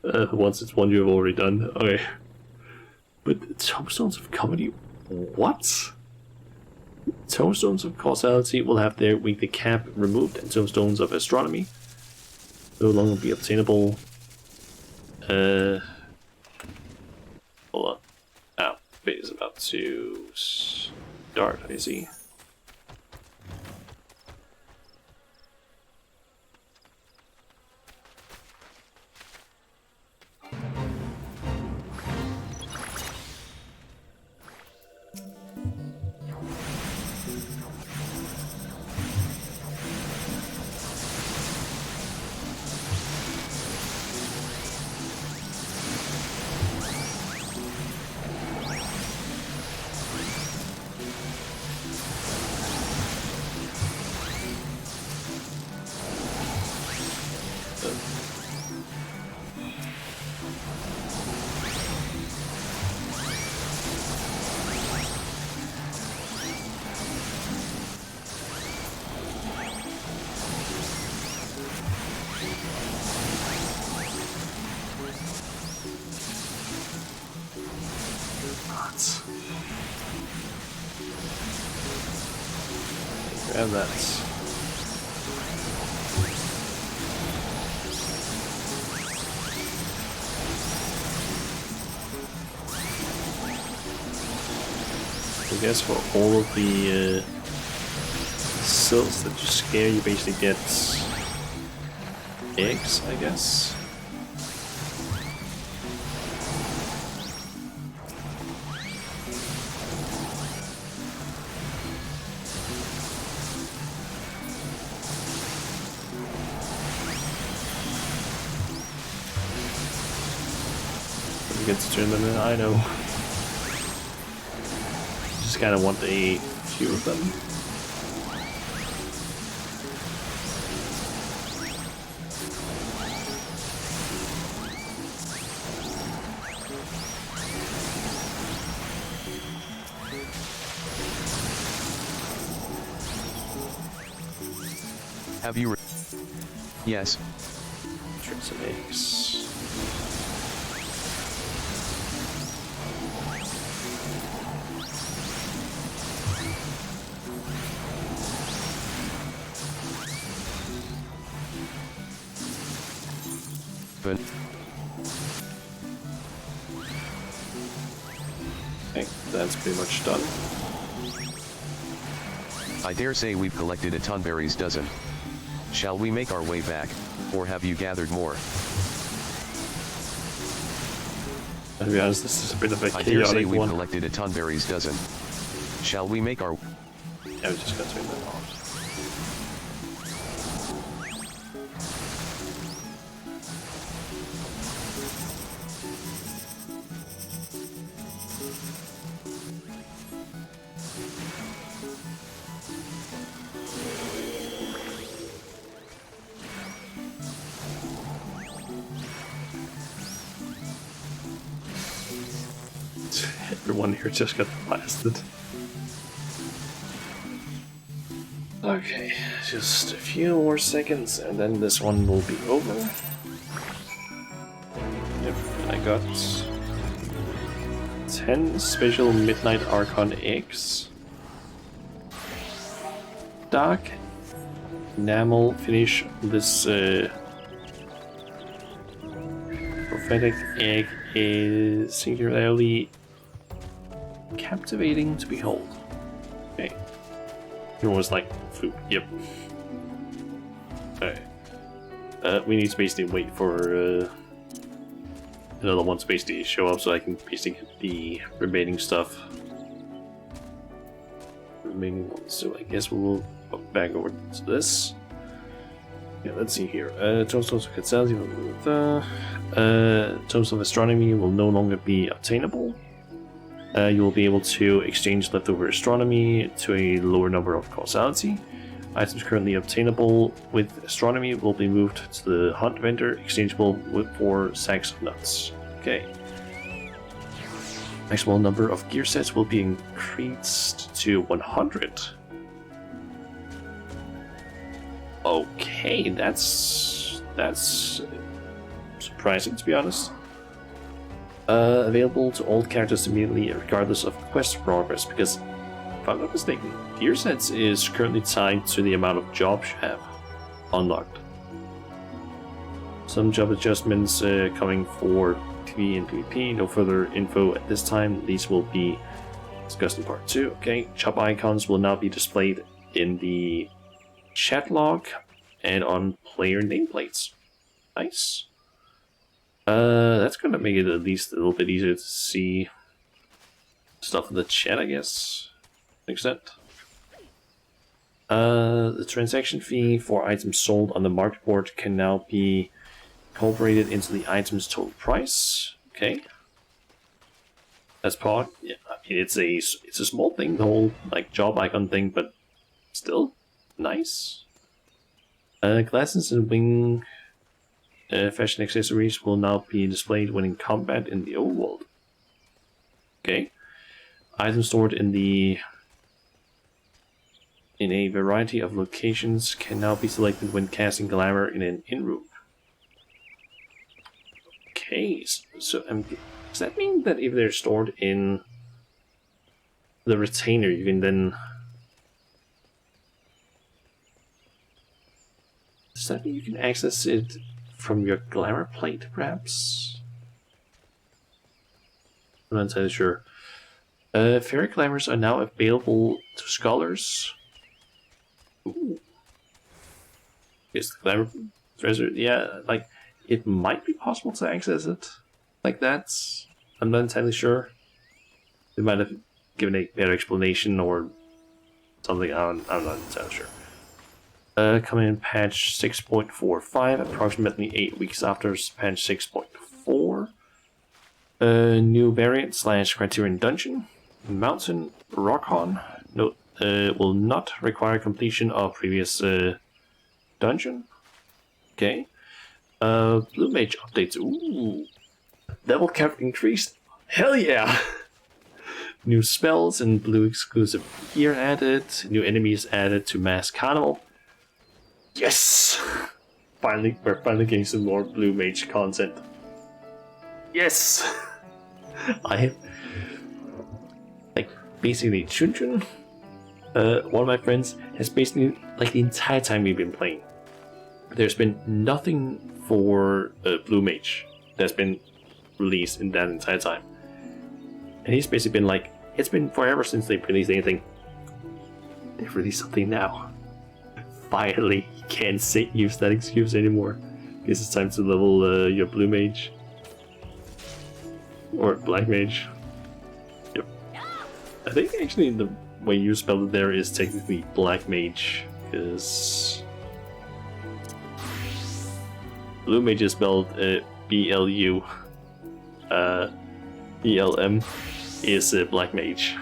Once it's one you've already done. Okay. But Tombstones of Comedy? What? Tombstones of Causality will have their weekly cap removed, and Tombstones of Astronomy no longer be obtainable. Hold on. Ah, it is about to start, I see. Grab that. I guess for all of the sills that you scare, you basically get eggs, I guess. You get to turn them in, I know. Just kind of want a few of them. Have you Yes. Trim some eggs. But Okay, that's pretty much done. I dare say we've collected a tonberry's dozen. Shall we make our way back, or have you gathered more? To be honest, this is a bit of a I dare say chaotic we've one. collected a tonberry's dozen. Shall we make our... Yeah, we just got to turn that off. Everyone here just got blasted. Okay, just a few more seconds and then this one will be over. Yep, I got 10 special Midnight Archon eggs. Dark enamel finish. This prophetic egg is singularly captivating to behold. Okay. It was like food. Yep. Alright. We need to basically wait for another one to basically show up so I can basically get the remaining stuff. Remaining ones. So I guess we'll go back over to this. Yeah, let's see here. Tomes of Constellation. Tomes of Astronomy will no longer be obtainable. You will be able to exchange leftover astronomy to a lower number of causality. Items currently obtainable with astronomy will be moved to the hunt vendor, exchangeable for sacks of nuts. Okay. Maximal number of gear sets will be increased to 100. Okay, that's surprising, to be honest. Available to all characters immediately, regardless of quest progress, because if I'm not mistaken, gear sets is currently tied to the amount of jobs you have unlocked. Some job adjustments coming for PvE and PvP. No further info at this time. These will be discussed in part 2. Okay, job icons will now be displayed in the chat log and on player nameplates. Nice. That's gonna make it at least a little bit easier to see stuff in the chat, I guess. To an extent. The transaction fee for items sold on the market board can now be incorporated into the item's total price. Okay. That's part. Yeah, I mean, it's a small thing, the whole like job icon thing, but still nice. Glasses and wing. Fashion accessories will now be displayed when in combat in the overworld. Okay. Items stored in a variety of locations can now be selected when casting glamour in an in-room. Okay, so does that mean that if they're stored in the retainer, you can then... Does that mean you can access it from your glamour plate, perhaps? I'm not entirely sure. Fairy glamours are now available to scholars. Ooh. Is the glamour treasure? Yeah, like it might be possible to access it like that. I'm not entirely sure. They might have given a better explanation or something. I'm not entirely sure. Coming in patch 6.45, approximately 8 weeks after patch 6.4. New variant / criterion dungeon. Mountain Rockhorn. Note, will not require completion of previous dungeon. Okay. Blue Mage updates. Ooh. Level cap increased. Hell yeah! New spells and blue exclusive gear added. New enemies added to Mass Carnival. Yes! Finally, we're finally getting some more Blue Mage content. Yes! I have... Like, basically, Chunchun, one of my friends, has basically, like, the entire time we've been playing, there's been nothing for Blue Mage that's been released in that entire time. And he's basically been like, it's been forever since they've released anything. They release something now. Finally, you can't use that excuse anymore. Guess it's time to level your blue mage. Or black mage. Yep. I think actually the way you spell it there is technically black mage, because blue mage is spelled BLU. ELM is black mage.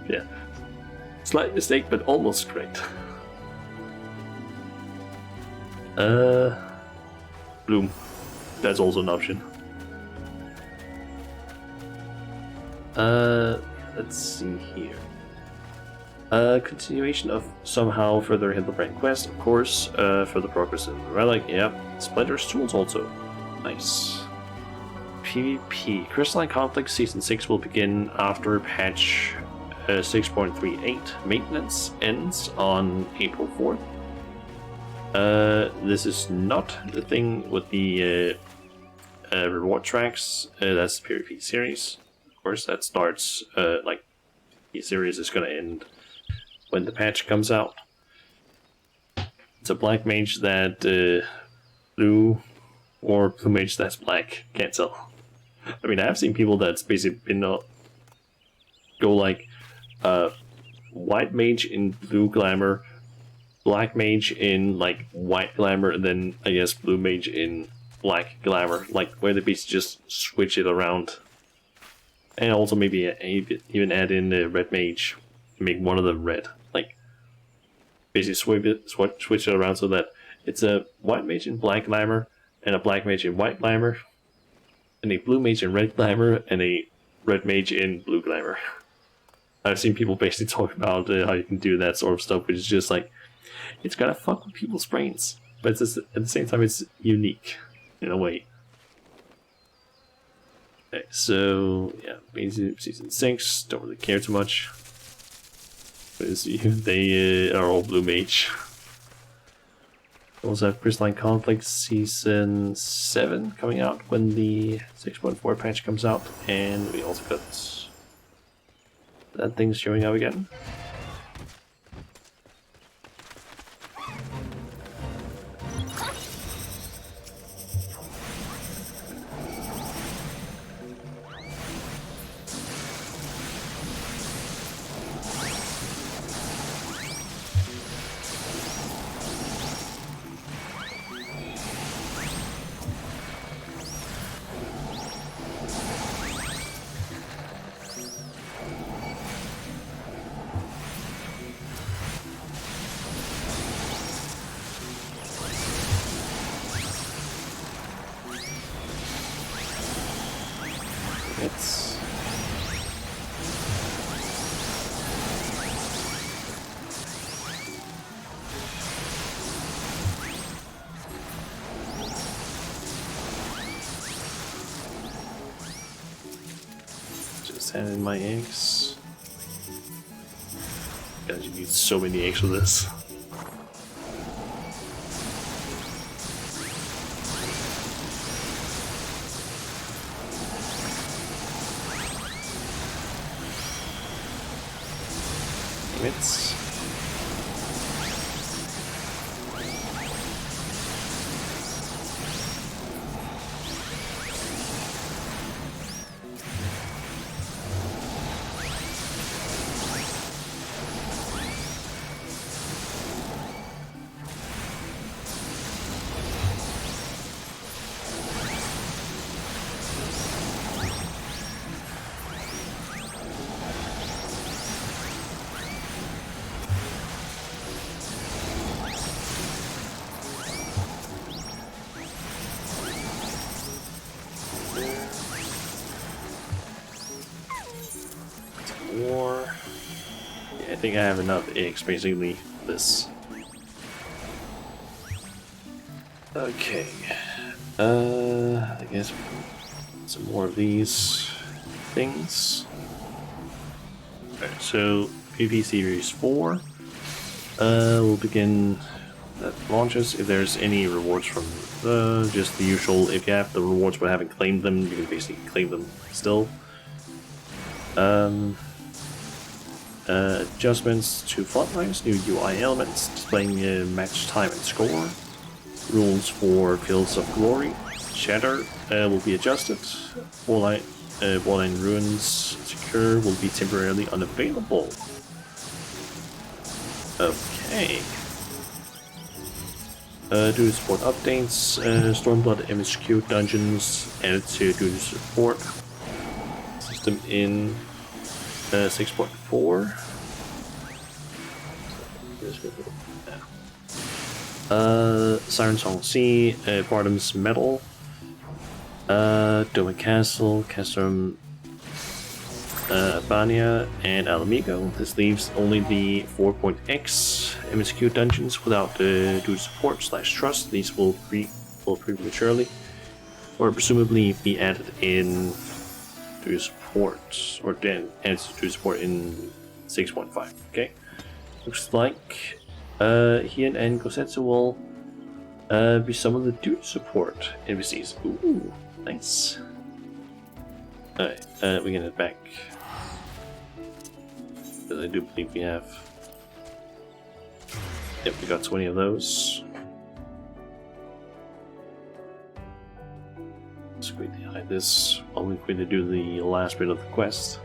Yeah, slight mistake, but almost correct. Bloom. That's also an option. Let's see here. Continuation of somehow further Hildebrand quest, of course. Further progress in the relic, yeah. Splinter's tools also. Nice. PvP. Crystalline Conflict Season 6 will begin after patch 6.38. Maintenance ends on April 4th. This is not the thing with the reward tracks. That's the PvP series. Of course, that starts, like, the series is gonna end when the patch comes out. It's a black mage that blue, or blue mage that's black. Can't tell. I mean, I have seen people that's basically been go like white mage in blue glamour, black mage in like white glamour, and then I guess blue mage in black glamour, like where the beats just switch it around. And also maybe even add in the red mage, make one of them red, like basically switch it around so that it's a white mage in black glamour and a black mage in white glamour, and a blue mage in red glamour and a red mage in blue glamour. I've seen people basically talk about how you can do that sort of stuff, which is just like, it's gonna fuck with people's brains, but it's just, at the same time it's unique in a way. Okay, so yeah, basically season 6, don't really care too much. They are all blue mage. We also have Crystalline Conflict Season 7 coming out when the 6.4 patch comes out, and we also got that thing showing up again. It's just hand in my eggs. God, you need so many eggs for this. It's war. Yeah, I think I have enough eggs basically for this. Okay. I guess some more of these things. Alright, so PvP Series 4 will begin that launches. If there's any rewards from just the usual, if you have the rewards but haven't claimed them, you can basically claim them still. Adjustments to frontlines, new UI elements, displaying match time and score. Rules for Fields of Glory. Shatter will be adjusted. Warline Ruins Secure will be temporarily unavailable. Okay. Do support updates. Stormblood MSQ dungeons added to do support. System in 6.4. Siren Song Sea, Bardam's Metal, Doman Castle, Castrum Bania, and Alamigo. This leaves only the 4.x MSQ dungeons without the do support / trust. These will prematurely or presumably be added in do support, or then added to do support in 6.5. Okay, looks like Hien and Gosetsu will be some of the dude support NPCs. Ooh, nice. Alright, we can head back. Because I do believe we have. Yep, we got 20 of those. Let's quickly hide this while we quickly do the last bit of the quest.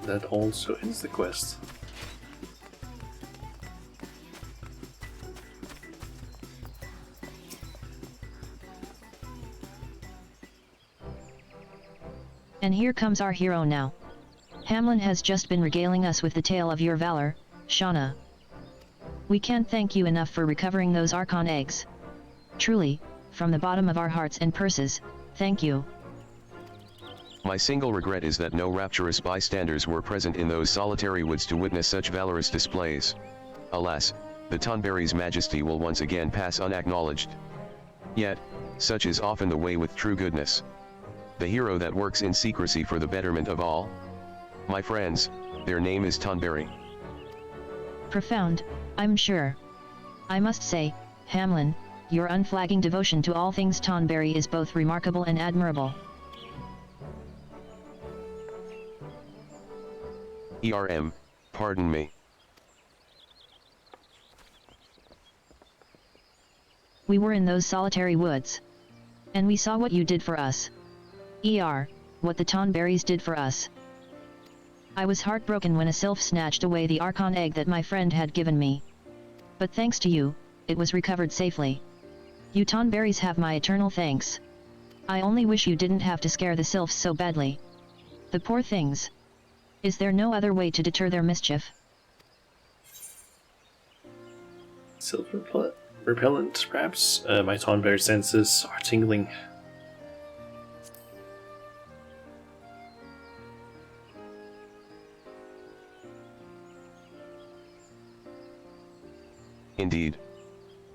That also ends the quest. And here comes our hero now. Hamlin has just been regaling us with the tale of your valor, Shauna. We can't thank you enough for recovering those Archon eggs. Truly, from the bottom of our hearts and purses, thank you. My single regret is that no rapturous bystanders were present in those solitary woods to witness such valorous displays. Alas, the Tonberry's majesty will once again pass unacknowledged. Yet, such is often the way with true goodness. The hero that works in secrecy for the betterment of all. My friends, their name is Tonberry. Profound, I'm sure. I must say, Hamlin, your unflagging devotion to all things Tonberry is both remarkable and admirable. Pardon me. We were in those solitary woods. And we saw what you did for us. What the Tonberries did for us. I was heartbroken when a sylph snatched away the Archon egg that my friend had given me. But thanks to you, it was recovered safely. You Tonberries have my eternal thanks. I only wish you didn't have to scare the sylphs so badly. The poor things. Is there no other way to deter their mischief? Sylph repellent, perhaps? My Tonberry senses are tingling. Indeed.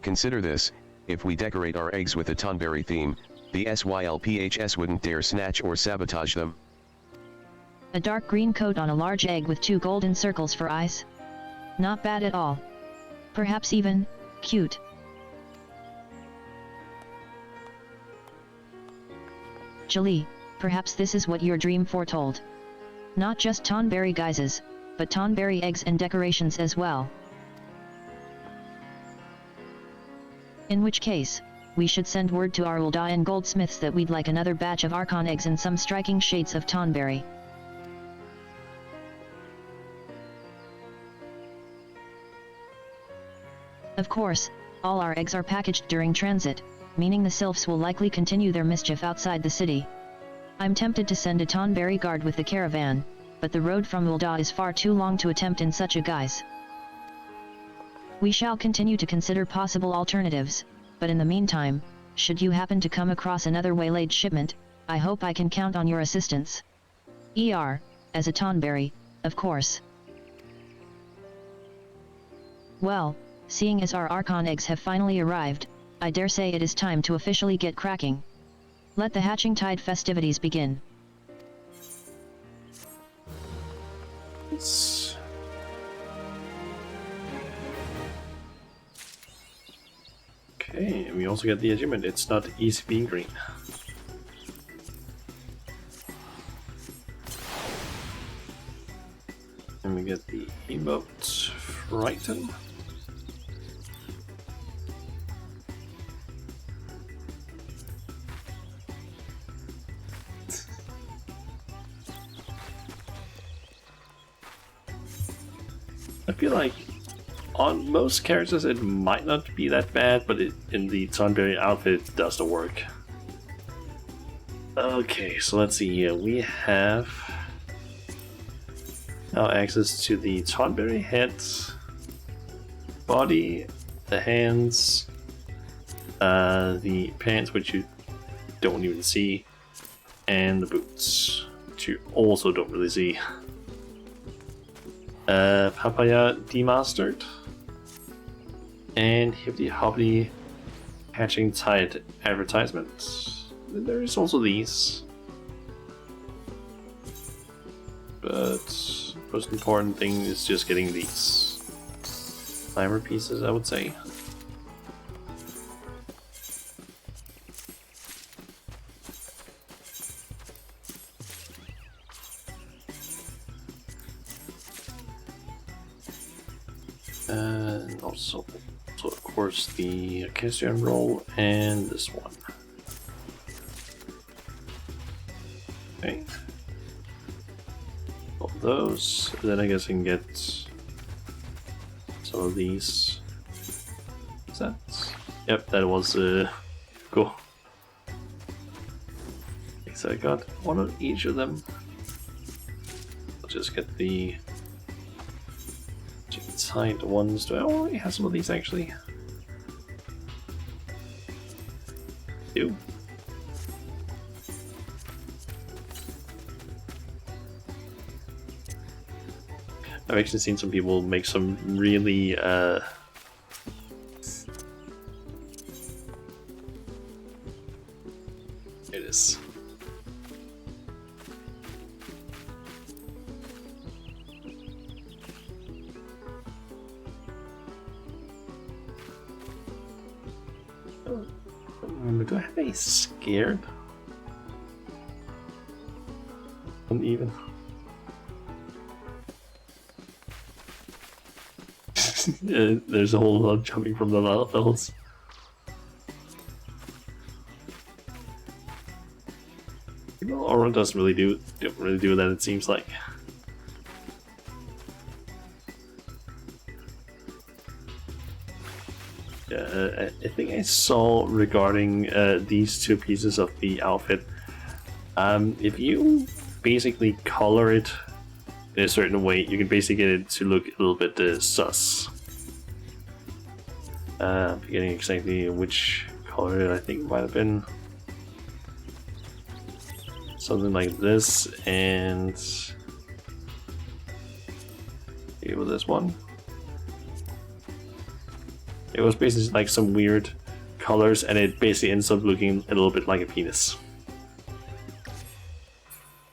Consider this, if we decorate our eggs with a Tonberry theme, the SYLPHS wouldn't dare snatch or sabotage them. A dark green coat on a large egg with 2 golden circles for eyes? Not bad at all. Perhaps even, cute. Jolie, perhaps this is what your dream foretold. Not just Tonberry guises, but Tonberry eggs and decorations as well. In which case, we should send word to our Ulda and goldsmiths that we'd like another batch of Archon eggs and some striking shades of Tonberry. Of course, all our eggs are packaged during transit, meaning the sylphs will likely continue their mischief outside the city. I'm tempted to send a Tonberry guard with the caravan, but the road from Ulda is far too long to attempt in such a guise. We shall continue to consider possible alternatives, but in the meantime, should you happen to come across another waylaid shipment, I hope I can count on your assistance. As a Tonberry, of course. Well, seeing as our Archon eggs have finally arrived, I dare say it is time to officially get cracking. Let the Hatching Tide festivities begin. Okay, and we also get the achievement. It's not easy being green. And we get the emote Frighten. I feel like on most characters it might not be that bad, but in the Tonberry outfit it does the work. Okay, so let's see here. We have now access to the Tonberry head, body, the hands, the pants, which you don't even see, and the boots, which you also don't really see. Papaya Demastered, and Hippity Hoppity Hatching Tide advertisements. There is also these, but most important thing is just getting these climber pieces, I would say. And also, of course, the Cassian roll and this one. Okay. All those. Then I guess I can get some of these sets. Yep, that was cool. Okay, so I got one of each of them. I'll just get the side ones. Do I already have some of these actually? Do. I've actually seen some people make some really it is. Do I have a scared? Uneven. There's a whole lot of jumping from the levels. Aura doesn't really do that, it seems like. I think I saw regarding these two pieces of the outfit. If you basically color it in a certain way, you can basically get it to look a little bit sus. Forgetting exactly which color I think it might have been. Something like this, and maybe with this one. It was basically like some weird colors, and it basically ends up looking a little bit like a penis.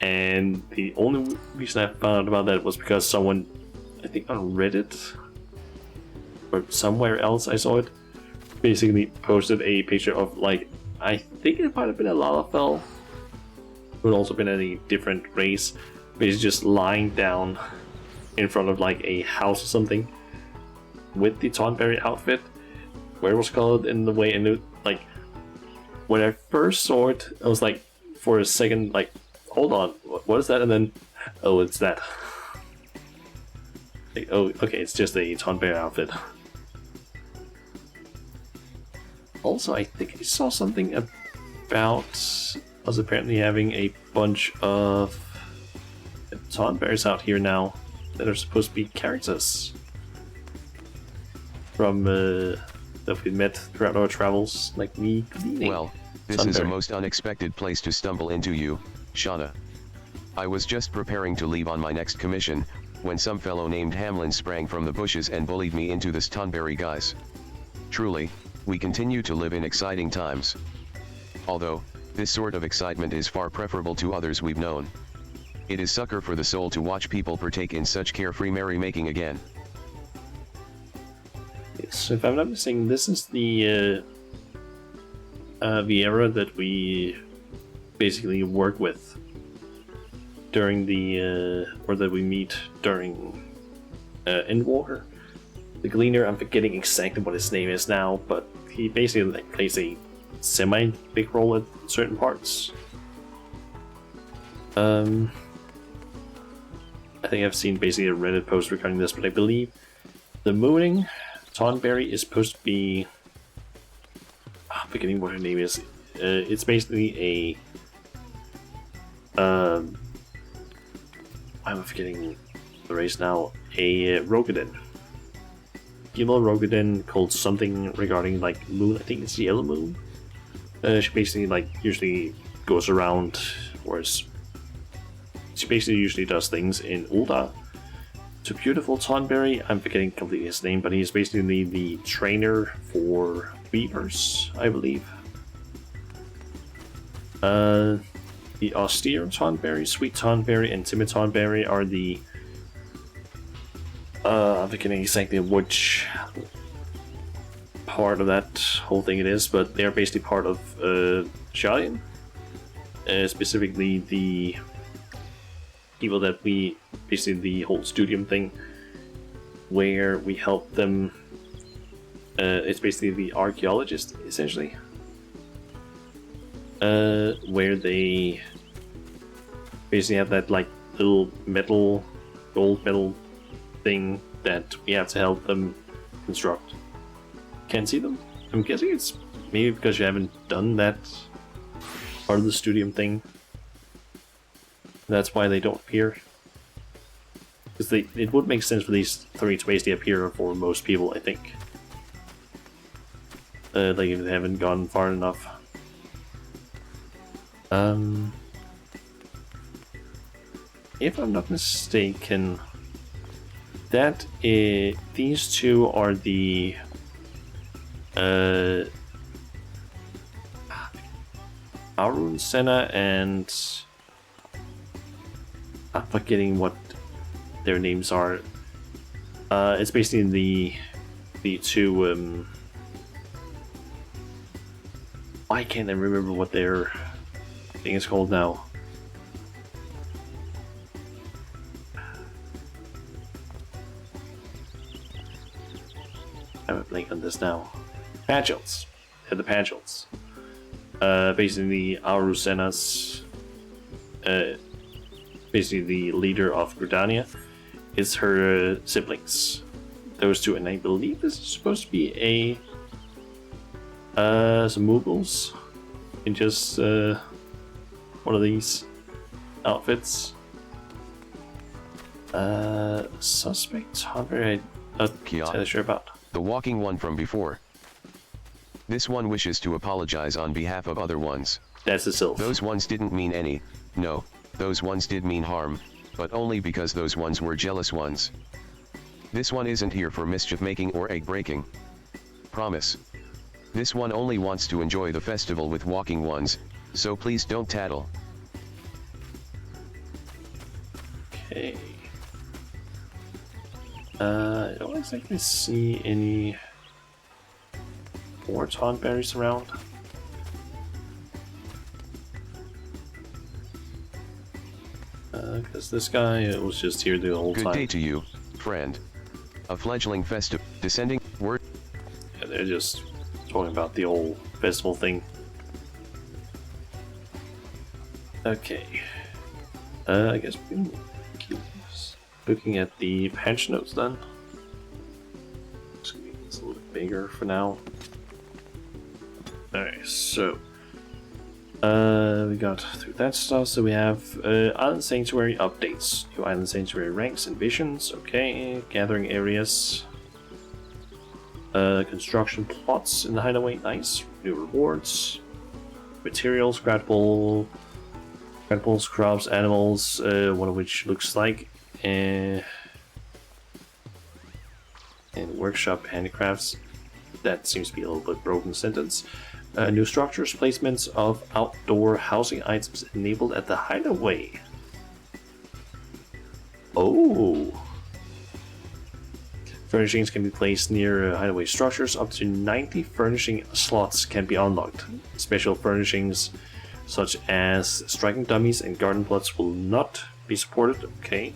And the only reason I found out about that was because someone, I think on Reddit or somewhere else I saw it, basically posted a picture of, like, I think it might have been a Lalafell, could also been any different race, basically just lying down in front of like a house or something with the Tonberry outfit, where it was colored in the way, and it, like, when I first saw it, I was like, for a second, like, hold on, what is that? And then, oh, it's that. Like, oh, okay, it's just a Tonberry outfit. Also, I think I saw something about us apparently having a bunch of Tonberries out here now that are supposed to be characters. from that we met throughout our travels, like me cleaning. Well, this is a Sunbury. most unexpected place to stumble into you, Shauna. I was just preparing to leave on my next commission, when some fellow named Hamlin sprang from the bushes and bullied me into this Tonberry guise. Truly, we continue to live in exciting times. Although, this sort of excitement is far preferable to others we've known. It is succor for the soul to watch people partake in such carefree merrymaking again. Yes, if I'm not mistaken, this is the era that we basically work with during the or that we meet during Endwater. The Gleaner, I'm forgetting exactly what his name is now, but he basically like plays a semi-big role at certain parts. I think I've seen basically a Reddit post regarding this, but I believe the mooning Tonberry is supposed to be. I'm forgetting what her name is. It's basically a. I'm forgetting the race now. A Rogadin. Female Rogadin called something regarding like moon. I think it's Yellow Moon. She basically like usually goes around, whereas she basically usually does things in Ulda. To beautiful Tonberry, I'm forgetting completely his name, but he's basically the trainer for Weavers, I believe. The austere Tonberry, sweet Tonberry, and timid Tonberry are the I'm forgetting exactly which part of that whole thing it is, but they are basically part of Shalian. Specifically the people that we basically the whole studium thing where we help them. It's basically the archaeologist essentially, where they basically have that like little gold metal thing that we have to help them construct. Can't see them. I'm guessing it's maybe because you haven't done that part of the studium thing. That's why they don't appear. Because it would make sense for these three to basically appear for most people, I think. Like if they haven't gone far enough. If I'm not mistaken, that is, these two are the Arun Senna and I'm forgetting what their names are. It's basically the two. Why can't I remember what their thing is called now? I have a blank on this now. Pagels. Yeah, the Pagels. Basically, Arusena's. Basically, the leader of Gridania is her siblings. Those two, and I believe this is supposed to be some Mughals in just one of these outfits. Suspect Hunter, I'm not entirely sure about. The walking one from before. This one wishes to apologize on behalf of other ones. That's the sylph. Those ones didn't mean any. No, those ones did mean harm, but only because those ones were jealous ones. This one isn't here for mischief making or egg breaking. Promise. This one only wants to enjoy the festival with walking ones, so please don't tattle. Okay. I don't exactly see any more Tonberries around. Because this guy was just here the whole time. Good day to you, friend. A fledgling festive descending word. Yeah, they're just talking about the whole festival thing. Okay. I guess we can keep looking at the patch notes then. Just gonna make this a little bit bigger for now. Alright, so we got through that stuff, so we have Island Sanctuary updates. New Island Sanctuary ranks and visions, okay. Gathering areas. Construction plots in the hideaway, nice. New rewards. Materials, craftables, crops, animals, one of which looks like. And workshop handicrafts. That seems to be a little bit broken sentence. New structures, placements of outdoor housing items enabled at the hideaway. Oh. Furnishings can be placed near hideaway structures. Up to 90 furnishing slots can be unlocked. Special furnishings such as striking dummies and garden plots will not be supported. Okay.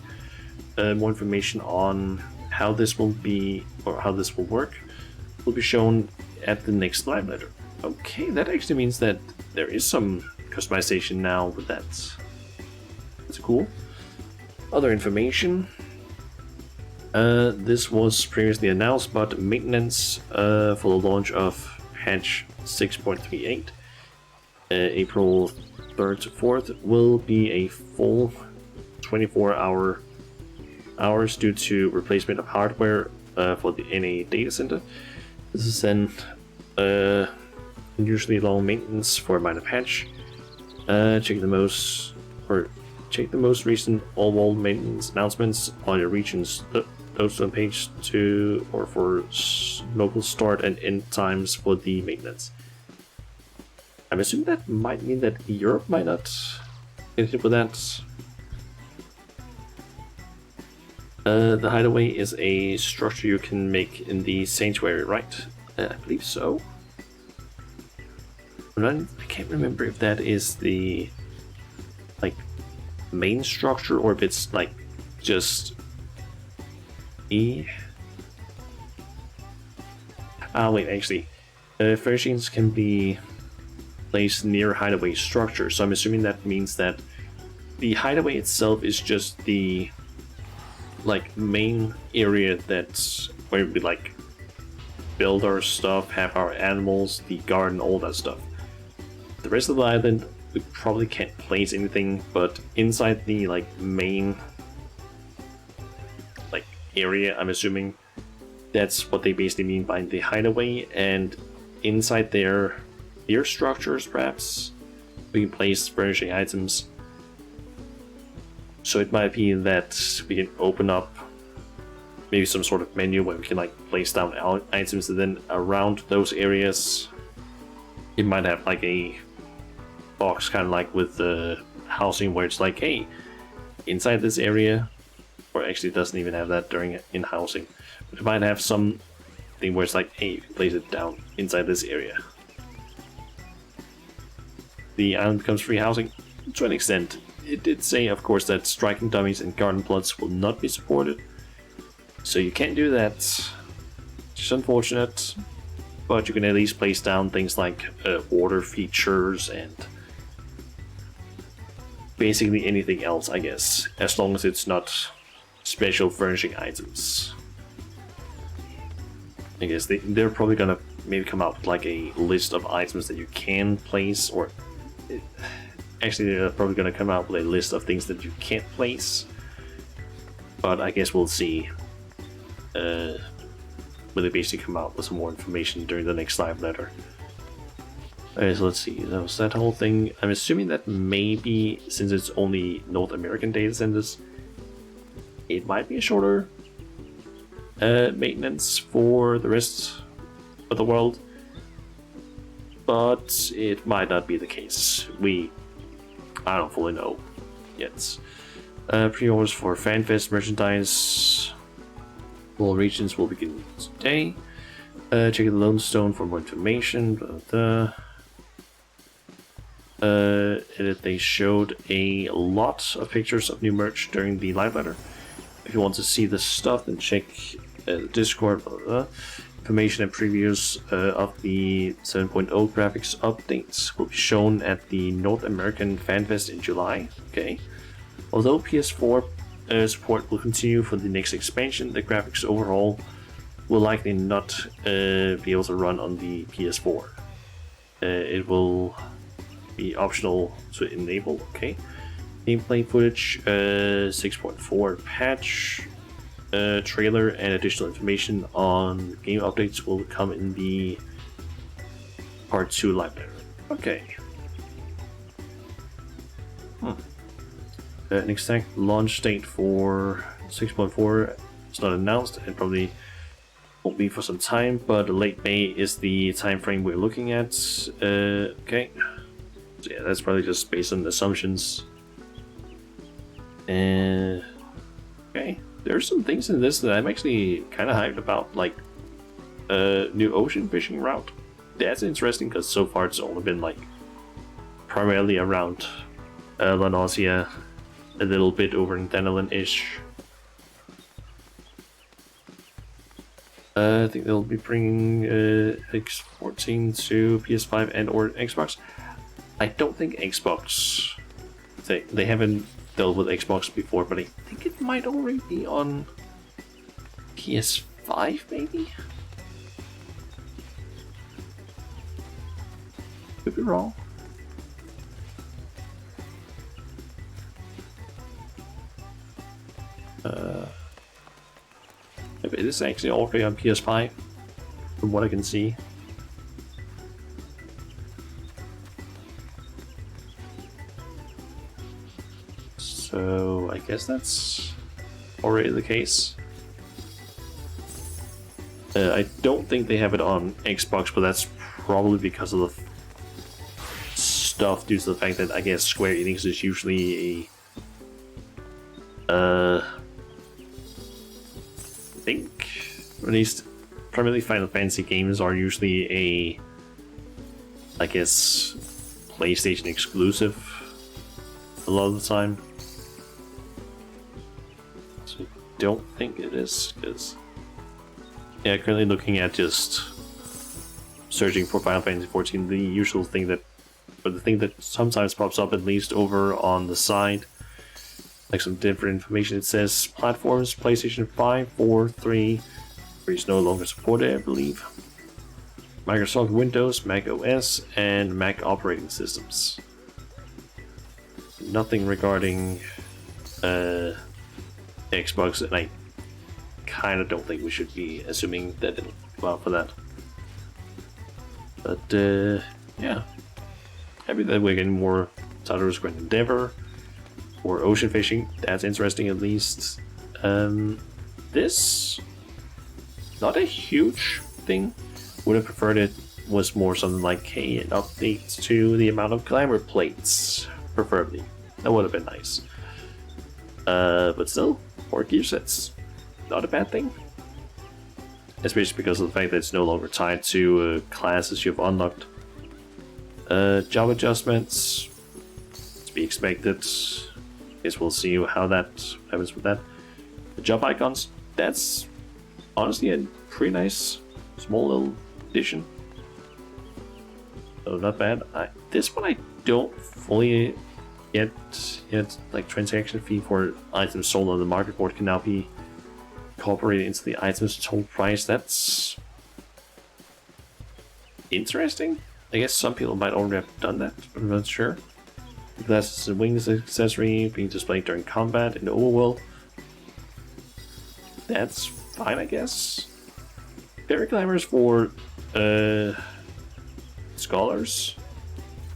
More information on how this will be, or how this will work, will be shown at the next live letter. Okay, that actually means that there is some customization now with that. That's cool. Other information. This was previously announced, but maintenance for the launch of patch 6.38, April 3rd to 4th, will be a full 24 hours due to replacement of hardware for the NA data center. This is then unusually long maintenance for a minor patch. Check the most recent all-world maintenance announcements on your region's Toadstone page to, or for local start and end times for the maintenance. I'm assuming that might mean that Europe might not get hit with that. The hideaway is a structure you can make in the sanctuary, right? I believe so. I can't remember if that is the main structure or if it's just wait, actually, furnishings can be placed near hideaway structure, so I'm assuming that means that the hideaway itself is just the main area that's where we build our stuff, have our animals, the garden, all that stuff. The rest of the island we probably can't place anything, but inside the main area, I'm assuming that's what they basically mean by the hideaway, and inside their structures perhaps we can place furnishing items. So it might be that we can open up maybe some sort of menu where we can place down items, and then around those areas it might have a box kind of with the housing where it's hey, inside this area, or actually it doesn't even have that during in housing, but it might have some thing where it's hey, you can place it down inside this area. The island becomes free housing to an extent. It did say, of course, that striking dummies and garden plots will not be supported, so you can't do that. Just unfortunate, but you can at least place down things like order features and basically anything else, I guess, as long as it's not special furnishing items. I guess they're probably gonna maybe come out with a list of items that you can place, or actually they're probably gonna come out with a list of things that you can't place. But I guess we'll see when they basically come out with some more information during the next live letter. Alright, so let's see, that was that whole thing. I'm assuming that maybe, since it's only North American data centers, it might be a shorter maintenance for the rest of the world, but it might not be the case. I don't fully know yet. Pre-orders for FanFest merchandise, all regions will begin today. Check the Lone Stone for more information. They showed a lot of pictures of new merch during the live letter. If you want to see the stuff, then check Discord. Information and previews of the 7.0 graphics updates will be shown at the North American FanFest in July. Okay. Although PS4 support will continue for the next expansion, the graphics overall will likely not be able to run on the PS4. It will be optional to enable. Okay. Gameplay footage 6.4 patch. trailer and additional information on game updates will come in the Part 2 library. Okay. An exact launch date for 6.4 is not announced and probably won't be for some time, but late May is the time frame we're looking at. Okay. So yeah, that's probably just based on assumptions. And okay, there's some things in this that I'm actually kind of hyped about, like a new ocean fishing route. That's interesting because so far it's only been like primarily around La Nausea, a little bit over in Denelin-ish. I think they'll be bringing X14 to PS5 and or Xbox. I don't think Xbox. They haven't dealt with Xbox before, but I think it might already be on PS5, maybe? Could be wrong. It is actually already on PS5, from what I can see. So I guess that's already the case. I don't think they have it on Xbox, but that's probably because of the stuff due to the fact that I guess Square Enix is usually a I think at least primarily Final Fantasy games are usually a I guess PlayStation exclusive a lot of the time. So I don't think it is, because yeah, currently looking at just searching for Final Fantasy 14, the usual thing that, or the thing that sometimes pops up at least over on the side, like some different information. It says platforms, PlayStation 5, 4, 3, which is no longer supported, I believe. Microsoft Windows, Mac OS, and Mac operating systems. Nothing regarding Xbox, and I kind of don't think we should be assuming that it'll go out for that. But yeah, happy that we're getting more titles Grand Endeavor or ocean fishing. That's interesting, at least. This, not a huge thing. Would have preferred it was more something like, hey, an update to the amount of glamour plates, preferably. That would have been nice. But still, 4 gear sets, not a bad thing. Especially because of the fact that it's no longer tied to classes you've unlocked. Job adjustments, to be expected. Guess we'll see how that happens with that. The job icons, that's honestly a pretty nice small little addition. So not bad. This one I don't fully yet like transaction fee for items sold on the market board can now be incorporated into the item's total price. That's interesting. I guess some people might already have done that, but I'm not sure. The glasses and wings accessory being displayed during combat in the overworld. That's fine, I guess. Very glamorous for scholars.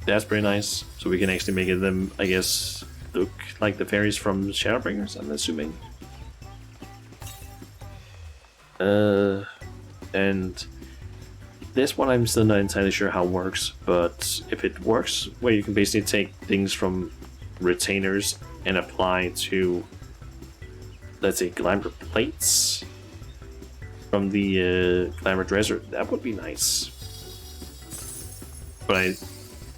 That's pretty nice. So we can actually make them, I guess, look like the fairies from Shadowbringers, I'm assuming. And this one I'm still not entirely sure how it works, but if it works, where you can basically take things from retainers and apply to, let's say, glamour plates from the glamour dresser, that would be nice. But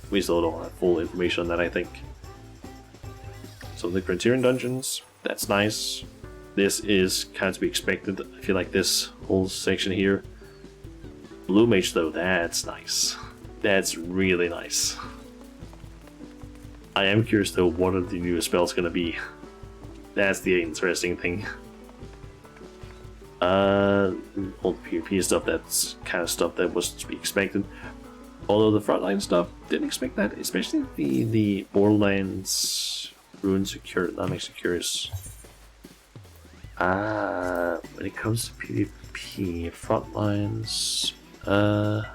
we still don't have full information on that, I think. So the Criterion dungeons, that's nice. This is kind of to be expected. I feel like this whole section here. Blue Mage though, that's nice. That's really nice. I am curious though, what are the new spells gonna be? That's the interesting thing. Old PvP stuff, that's kind of stuff that was to be expected. Although the frontline stuff, didn't expect that, especially the Borderlands Ruin Secure. That makes me curious When it comes to PvP, front lines, I'm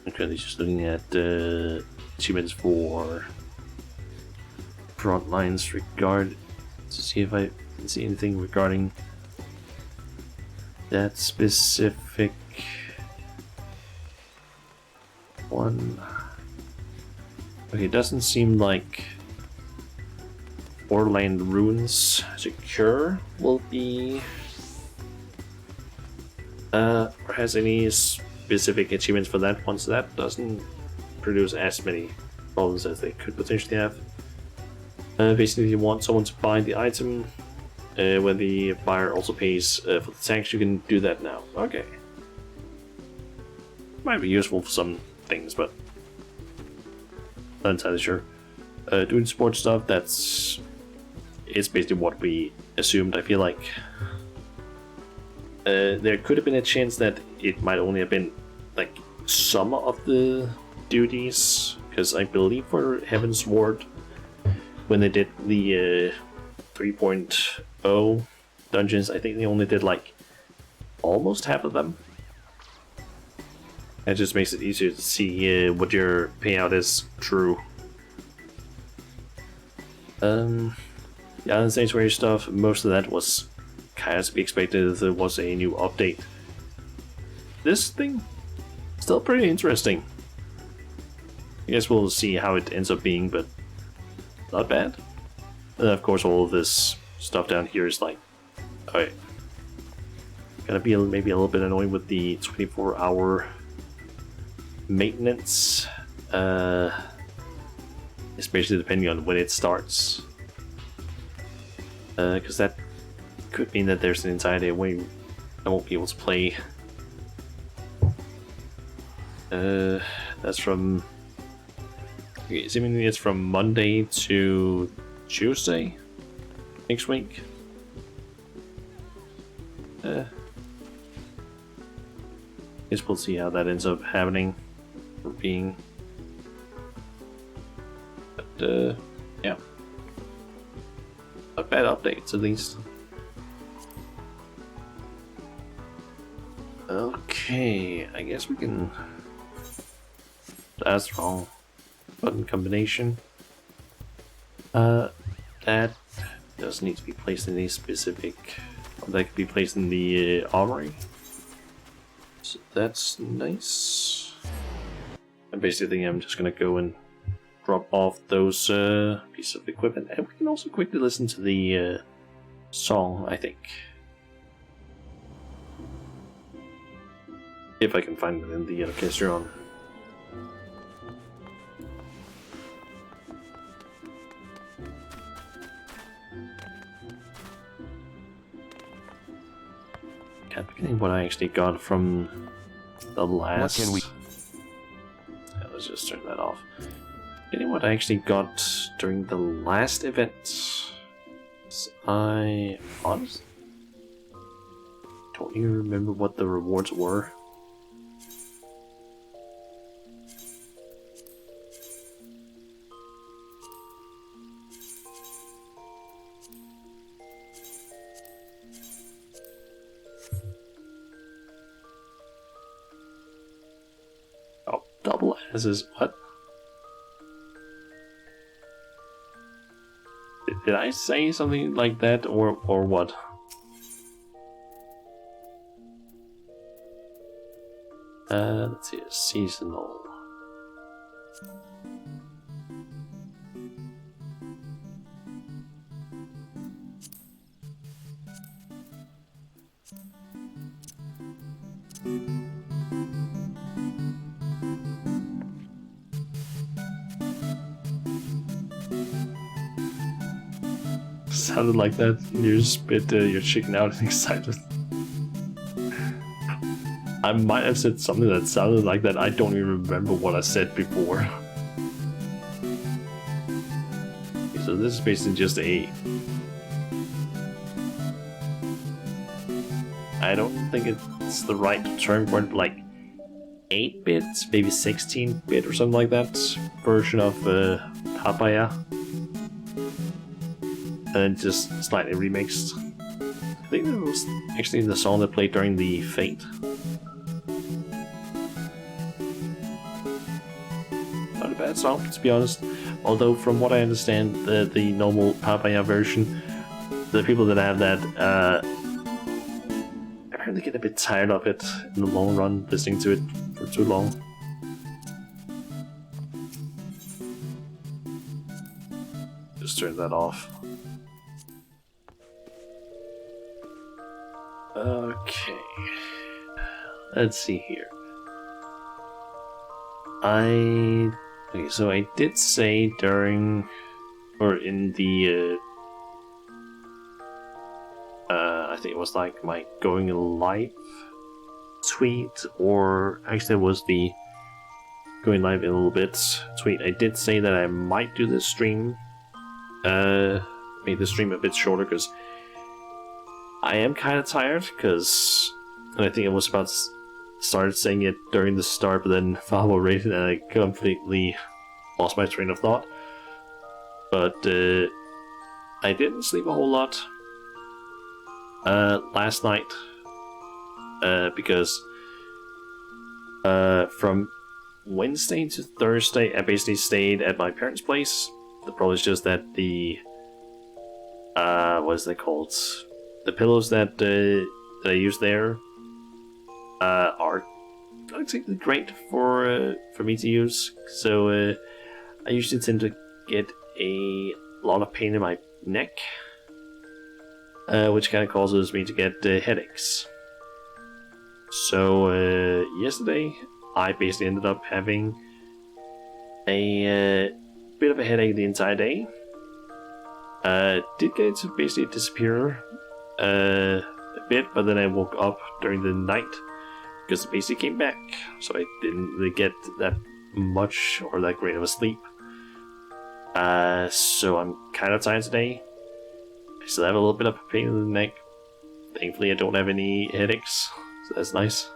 currently just looking at achievements for front lines to see if I can see anything regarding that specific one. Okay, it doesn't seem like Orland Ruins Secure will be or has any specific achievements for that one, so that doesn't produce as many problems as they could potentially have. Basically, you want someone to buy the item when the buyer also pays for the tax. You can do that now. Okay, might be useful for some things, but not entirely sure. Doing support stuff, it's basically what we assumed. I feel like there could have been a chance that it might only have been like some of the duties, because I believe for Heaven's Ward, when they did the 3.0 dungeons, I think they only did like almost half of them. It just makes it easier to see what your payout is true. The other sanctuary stuff, most of that was kind of to be expected if there was a new update. This thing, still pretty interesting. I guess we'll see how it ends up being, but not bad. And of course, all of this stuff down here is like, okay, gonna be maybe a little bit annoying with the 24-hour maintenance, especially depending on when it starts, because that could mean that there's an entire day where I won't be able to play. That's from, okay, seemingly it's from Monday to Tuesday next week. Guess we'll see how that ends up happening or being. But yeah, not bad updates at least. Okay, I guess we can. That's wrong. Button combination. That does need to be placed in a specific. That could be placed in the armory. So that's nice. And basically, I'm just gonna go and drop off those pieces of equipment, and we can also quickly listen to the song. I think, if I can find it in the orchestron. Can't think what I actually got from the last. What can we? Yeah, let's just turn that off. Getting what I actually got during the last event. I honestly don't even remember what the rewards were. Oh, double S's, what? Did I say something like that, or what? Let's see, seasonal. Sounded like that. You spit your chicken out in excitement. I might have said something that sounded like that. I don't even remember what I said before. Okay, so this is basically just a... I don't think it's the right term for it, but like 8-bit, maybe 16-bit or something like that version of Papaya. and then just slightly remixed. I think that was actually the song that played during the Fate. Not a bad song, to be honest. Although, from what I understand, the normal Papaya version, the people that have that apparently get a bit tired of it in the long run, listening to it for too long. Just turn that off. Okay. Let's see here. Okay, so I did say during, or in the, I think it was like my going live tweet, or actually it was the going live in a little bit tweet. I did say that I might do this stream, make the stream a bit shorter, because I am kind of tired, and I think I was about to start saying it during the start, but then Fabo rated and I completely lost my train of thought. But I didn't sleep a whole lot last night, because from Wednesday to Thursday I basically stayed at my parents' place. The problem is just that the what is they called? The pillows that I use there are not exactly great for me to use. So I usually tend to get a lot of pain in my neck, which kind of causes me to get headaches. So yesterday I basically ended up having a bit of a headache the entire day. Did get it to basically disappear a bit, but then I woke up during the night because it basically came back, so I didn't really get that much or that great of a sleep. So I'm kind of tired today. I still have a little bit of pain in the neck. Thankfully I don't have any headaches, so that's nice.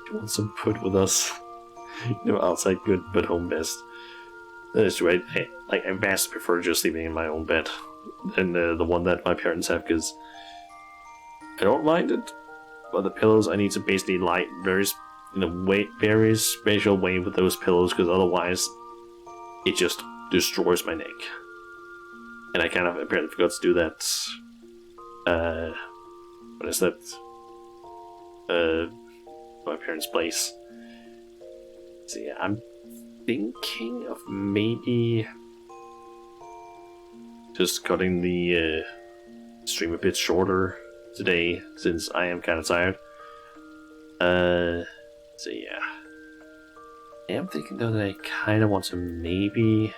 Do you want some put with us? You know, outside good, but home best. That is true. I vastly prefer just sleeping in my own bed than the one that my parents have, because I don't mind it, but the pillows I need to basically lie in a very special way with those pillows, because otherwise it just destroys my neck. And I kind of apparently forgot to do that when I slept at my parents' place. So yeah, I'm thinking of maybe just cutting the stream a bit shorter today, since I am kind of tired. So yeah, I am thinking though that I kind of want to maybe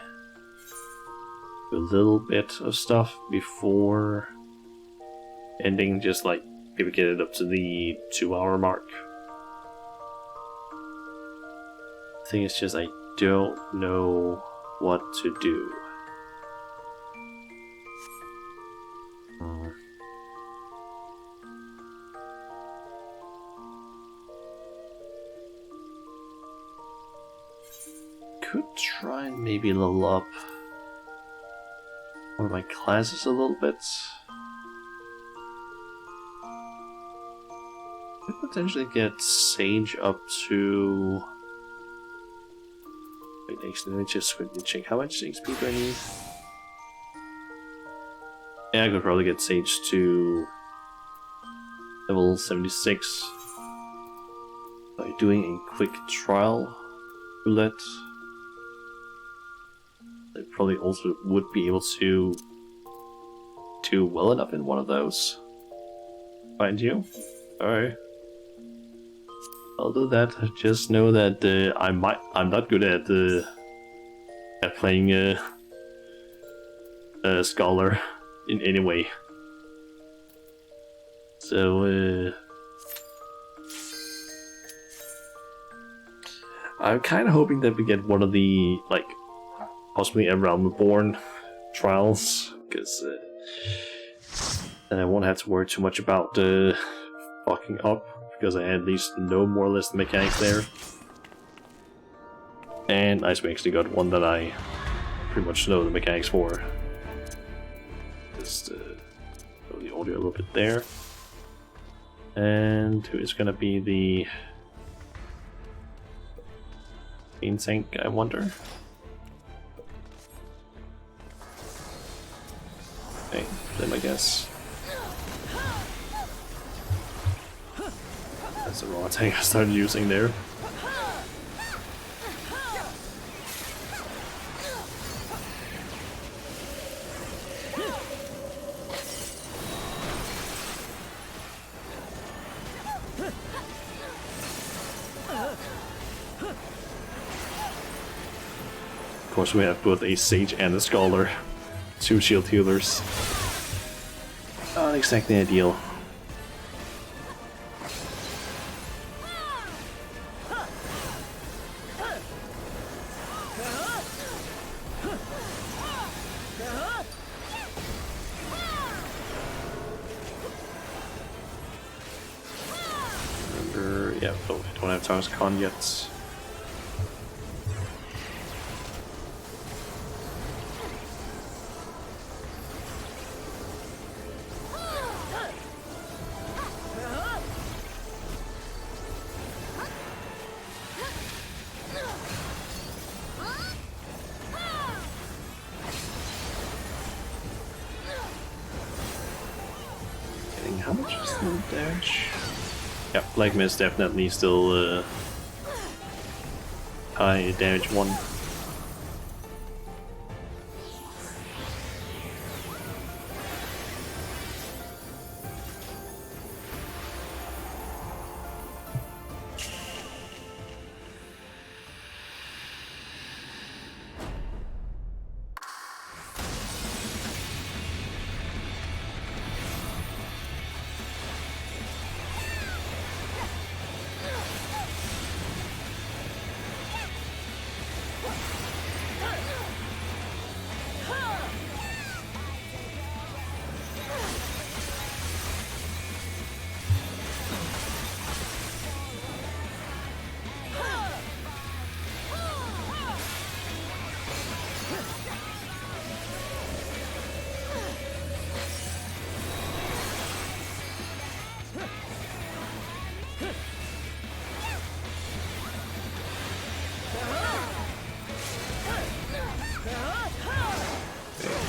do a little bit of stuff before ending, just like maybe get it up to the 2-hour mark. The thing is just I don't know what to do. Could try and maybe level up one of my classes a little bit. Could potentially get Sage up to... Wait, actually, let me just quickly check how much XP do I need. Yeah, I could probably get Sage to level 76 by doing a quick trial roulette. I probably also would be able to do well enough in one of those. Find you? Alright. I'll do that. Just know that I'm not good at playing Scholar in any way. So I'm kind of hoping that we get one of the possibly a Realm Reborn trials, because then I won't have to worry too much about fucking up, because I at least know more or less the mechanics there. And nice, we actually got one that I pretty much know the mechanics for. Just lower the audio a little bit there. And who is gonna be the main tank, I wonder? Okay, them I guess. That's the wrong tank I started using there. Of course, we have both a Sage and a Scholar. 2 shield healers. Not exactly ideal. Remember, yeah, oh, I don't have Thomas Con yet. How much is the damage? Yeah, Black Mist definitely still high damage one.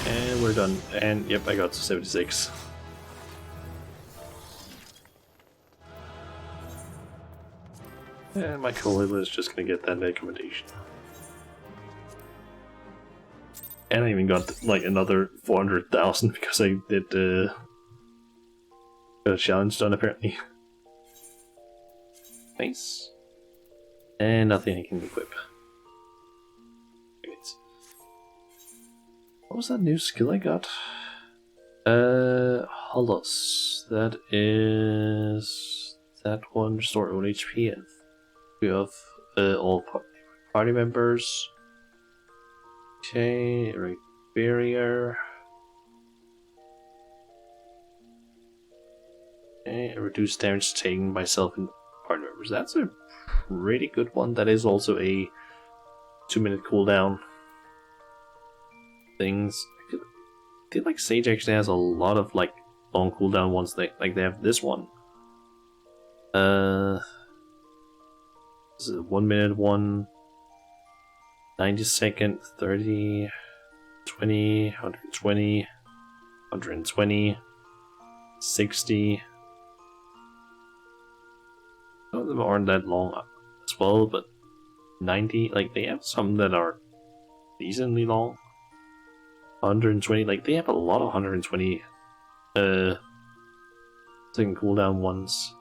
And we're done. And yep, I got to 76. And my Kalila is just gonna get that recommendation. And I even got like another 400,000 because I did got a challenge done apparently. Nice. And nothing I can equip. What was that new skill I got? Hollis. That is that one. Restore own HP and we have all party members. Okay, right barrier. Okay, reduce damage taken by self and party members. That's a pretty good one. That is also a 2-minute cooldown. Things. I feel like Sage actually has a lot of like long cooldown ones. They have this one. This is a 1 minute one. 90 second, 30, 20, 120, 120, 60. Some of them aren't that long as well, but 90, like they have some that are decently long. 120, like they have a lot of 120 second cooldown ones.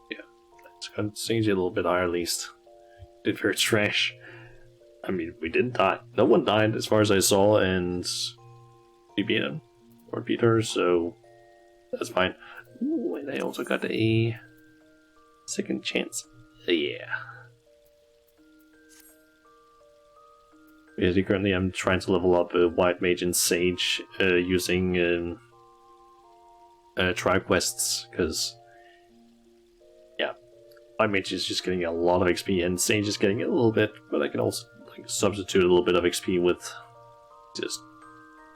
Yeah, it's gonna change it a little bit higher at least. If it's trash. I mean, we didn't die. No one died as far as I saw, and we beat him. Or beat her, so that's fine. Ooh, and I also got a second chance. Yeah. Basically, currently I'm trying to level up White Mage and Sage using tribe quests, because yeah, my mage is just getting a lot of XP, and Sage is getting a little bit, but I can also like substitute a little bit of XP with just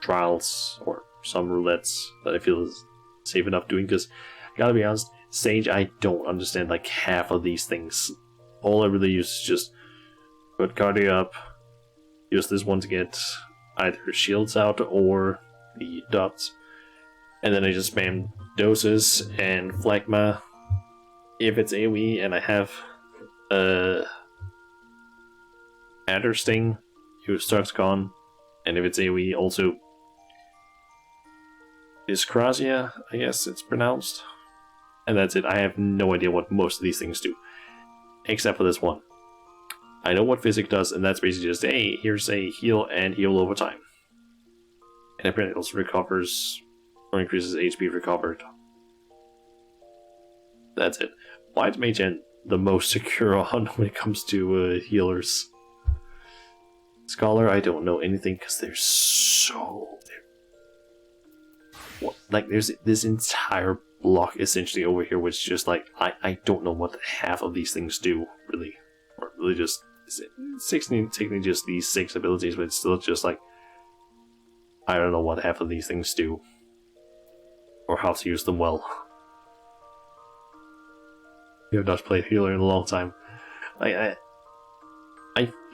trials or some roulettes that I feel is safe enough doing, because I gotta be honest, Sage, I don't understand like half of these things. All I really use is just put cardio up, use this one to get either shields out or the dots, and then I just spam doses and phlegma if it's AoE, and I have Adder Sting, use Starkscon, and if it's AoE, also Dyscrasia, I guess it's pronounced. And that's it. I have no idea what most of these things do, except for this one. I know what Physic does, and that's basically just, hey, here's a heal and heal over time. And apparently it also recovers, or increases HP recovered. That's it. White Mage and the most secure on when it comes to healers. Scholar, I don't know anything, because there's so... Like, there's this entire block essentially over here, which just like, I don't know what half of these things do, really. Or really just, 16 technically just these 6 abilities, but it's still just like, I don't know what half of these things do. Or how to use them well. I have not played healer in a long time. I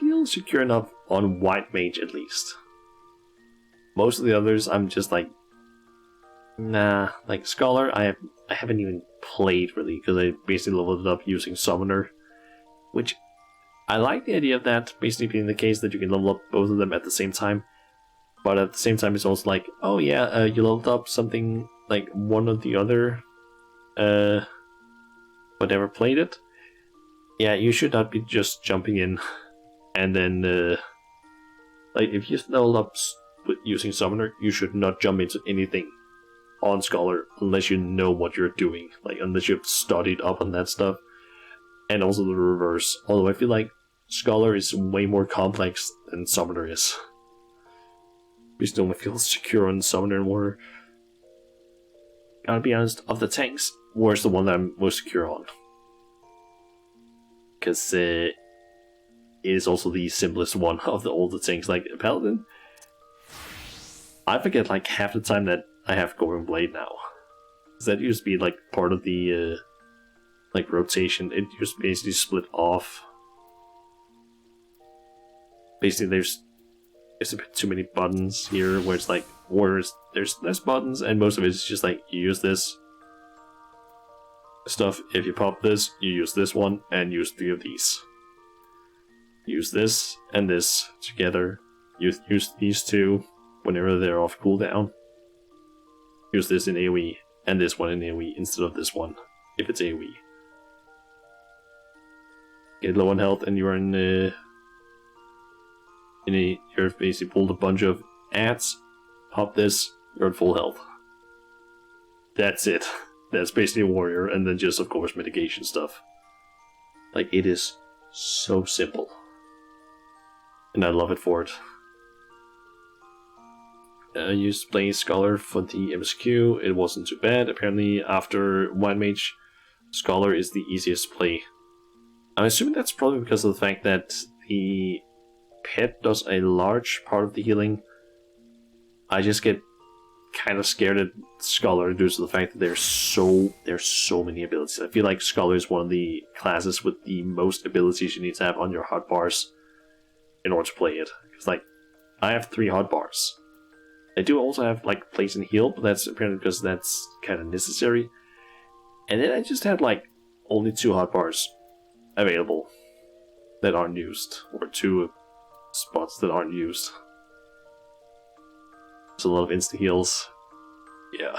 feel secure enough on White Mage at least. Most of the others, I'm just like, nah. Like Scholar, I haven't even played really, because I basically leveled it up using Summoner, which I like the idea of that basically being the case, that you can level up both of them at the same time. But at the same time, it's also like, oh yeah, you leveled up something like one or the other, but never played it. Yeah, you should not be just jumping in and then, like, if you leveled up with using Summoner, you should not jump into anything on Scholar unless you know what you're doing, like, unless you've studied up on that stuff. And also the reverse, although I feel like Scholar is way more complex than Summoner is. We still feel secure on Summoner and Warrior. Gotta be honest, of the tanks, Warrior's the one that I'm most secure on. Because it is also the simplest one of all the tanks. Like Paladin, I forget like half the time that I have Goring Blade now. Because that used to be like part of the like rotation. It used to basically split off. Basically there's a bit too many buttons here, where it's like Warriors, there's less buttons, and most of it is just like, you use this stuff, if you pop this, you use this one, and use 3 of these. Use this and this together. Use these 2 whenever they're off cooldown. Use this in AoE, and this one in AoE instead of this one, if it's AoE. Get low on health, and you're you're basically pulled a bunch of ads, pop this, you're at full health. That's it. That's basically a Warrior, and then just, of course, mitigation stuff. Like, it is so simple. And I love it for it. I used to play Scholar for the MSQ, it wasn't too bad. Apparently, after White Mage, Scholar is the easiest to play. I'm assuming that's probably because of the fact that the pet does a large part of the healing. I just get kind of scared at Scholar due to the fact that there's so many abilities. I feel like Scholar is one of the classes with the most abilities you need to have on your hotbars in order to play it. Because like, I have 3 hotbars. I do also have like place and heal, but that's apparently because that's kind of necessary. And then I just had like only 2 hotbars available that aren't used, or 2 spots that aren't used. There's a lot of insta heals. Yeah.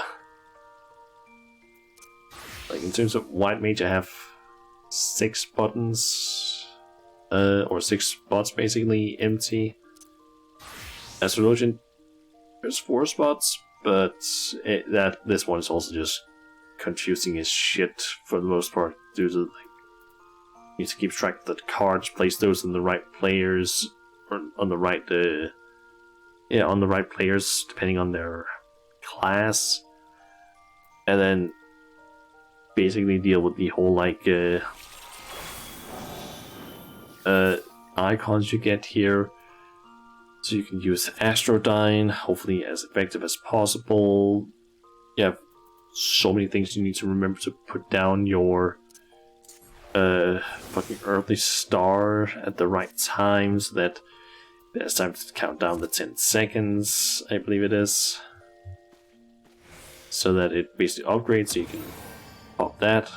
Like in terms of White Mage, I have 6 buttons, or 6 spots basically empty. Astrologian, there's 4 spots, but this one is also just confusing as shit for the most part due to like, you need to keep track of the cards, place those in the right players, or on the right, on the right players depending on their class. and then basically deal with the whole like icons you get here. So you can use Astrodyne, hopefully as effective as possible. You have so many things you need to remember to put down your fucking earthly star at the right time, so that there's time to count down the 10 seconds, I believe it is. So that it basically upgrades, so you can pop that.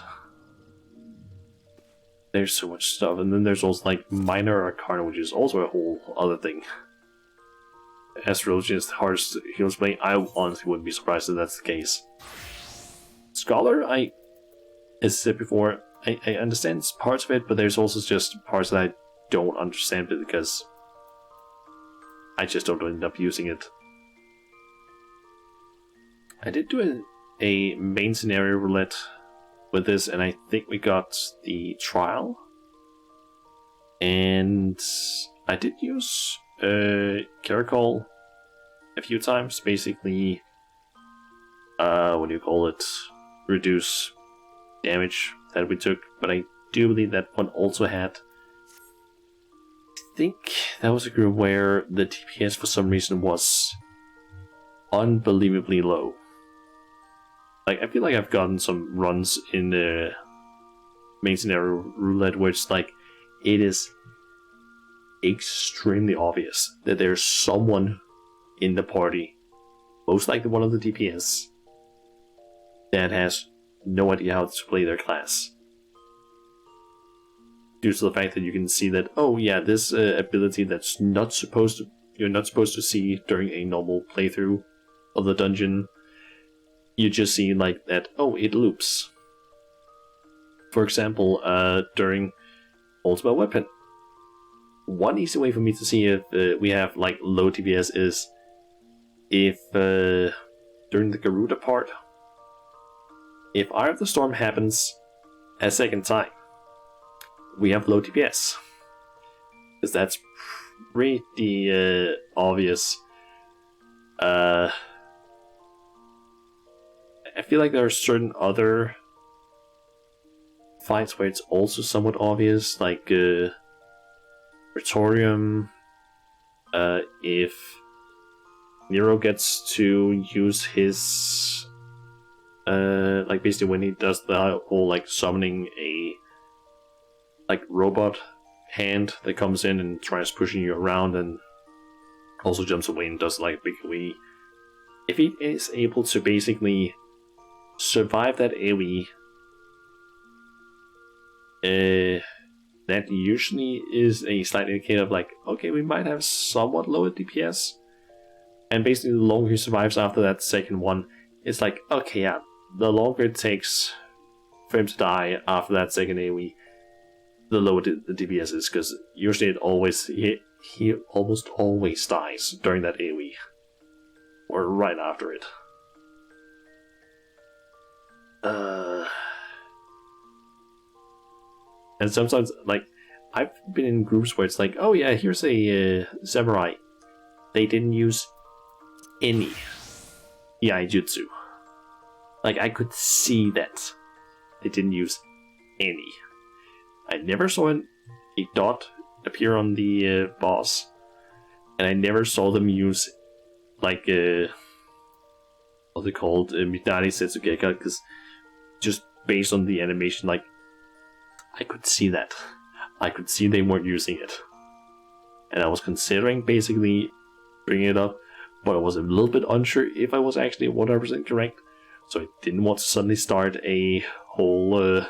There's so much stuff, and then there's also like Minor Arcana, which is also a whole other thing. Astrology is the hardest heroes playing. I honestly wouldn't be surprised if that's the case. Scholar, as I said before, I understand parts of it, but there's also just parts that I don't understand because I just don't end up using it. I did do a main scenario roulette with this, and I think we got the trial. And I did use Caracol a few times, basically, what do you call it, reduce damage that we took, but I do believe that one also had, I think that was a group where the DPS for some reason was unbelievably low. Like, I feel like I've gotten some runs in the main scenario roulette where it's like, it is extremely obvious that there's someone in the party, most likely one of the DPS, that has no idea how to play their class. Due to the fact that you can see that, oh yeah, this ability that's you're not supposed to see during a normal playthrough of the dungeon, you just see like that, oh, it loops. For example, during Ultimate Weapon, one easy way for me to see if we have like low TPS is if during the Garuda part, if Eye of the Storm happens a second time, we have low TPS. Because that's pretty obvious. I feel like there are certain other fights where it's also somewhat obvious, like Praetorium, if Nero gets to use his like basically when he does the whole like summoning a like robot hand that comes in and tries pushing you around and also jumps away and does like big wee. If he is able to basically survive that AoE, that usually is a slight indicator of like, okay, we might have somewhat lower DPS. And basically the longer he survives after that second one, it's like, okay, yeah, the longer it takes for him to die after that second AoE, the lower the DPS is, because usually he almost always dies during that AoE. Or right after it. And sometimes, like, I've been in groups where it's like, oh yeah, here's a samurai. They didn't use any Yaijutsu. Like, I could see that they didn't use any. I never saw a dot appear on the boss, and I never saw them use, like, what's it called, Midari Setsugeka, because just based on the animation, like, I could see that. I could see they weren't using it. And I was considering basically bringing it up, but I was a little bit unsure if I was actually 100% correct. So I didn't want to suddenly start a whole...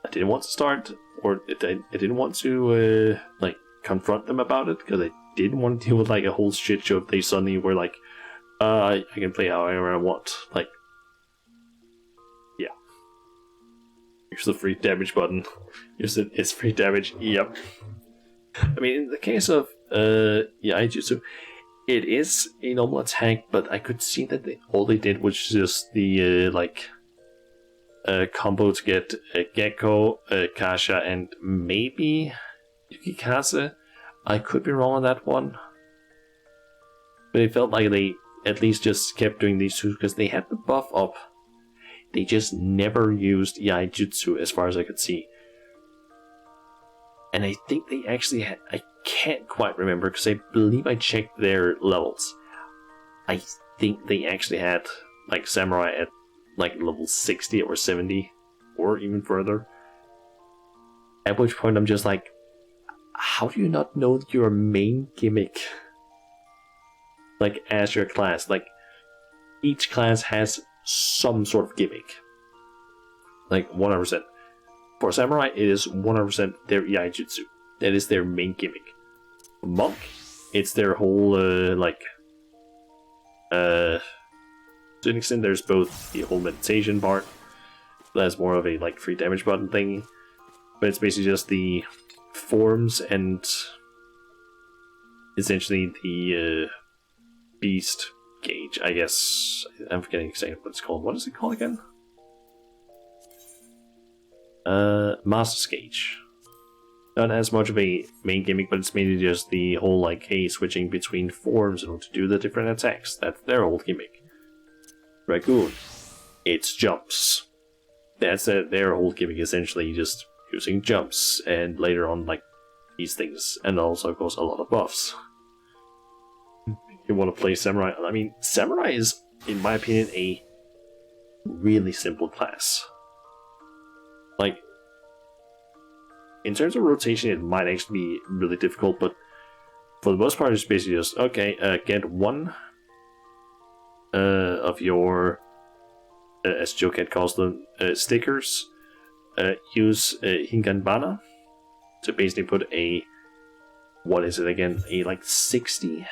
I didn't want to, like, confront them about it, because I didn't want to deal with, like, a whole shit show if they suddenly were like, I can play however I want. Like, yeah. Use the free damage button. Use it, it's free damage, yep. I mean, in the case of, Yaijutsu, it is a normal attack, but I could see that all they did was just the, combo to get Gecko, Kasha, and maybe Yukikaze. I could be wrong on that one. But it felt like they at least just kept doing these two because they had the buff up. They just never used Yaijutsu as far as I could see. And I think they actually had, I can't quite remember because I believe I checked their levels. I think they actually had like Samurai at like level 60 or 70 or even further. At which point I'm just like, how do you not know your main gimmick? Like as your class, like each class has some sort of gimmick. Like 100%. For Samurai, it is 100% their Iaijutsu. That is their main gimmick. For Monk, it's their whole, to an extent, there's both the whole meditation part, that's more of a, like, free damage button thingy, but it's basically just the forms and essentially the, beast gauge, I guess. I'm forgetting exactly what it's called. What is it called again? Master's Gauge. Not as much of a main gimmick, but it's mainly just the whole, like, hey, switching between forms in order to do the different attacks. That's their whole gimmick. Dragoon. It's jumps. That's their whole gimmick, essentially, just using jumps, and later on, like, these things. And also, of course, a lot of buffs. You want to play Samurai. I mean, Samurai is, in my opinion, a really simple class. Like, in terms of rotation, it might actually be really difficult, but for the most part, it's basically just, okay, get one of your, as Joket calls them, stickers. Use Hinganbana to basically put a, what is it again, a like 60?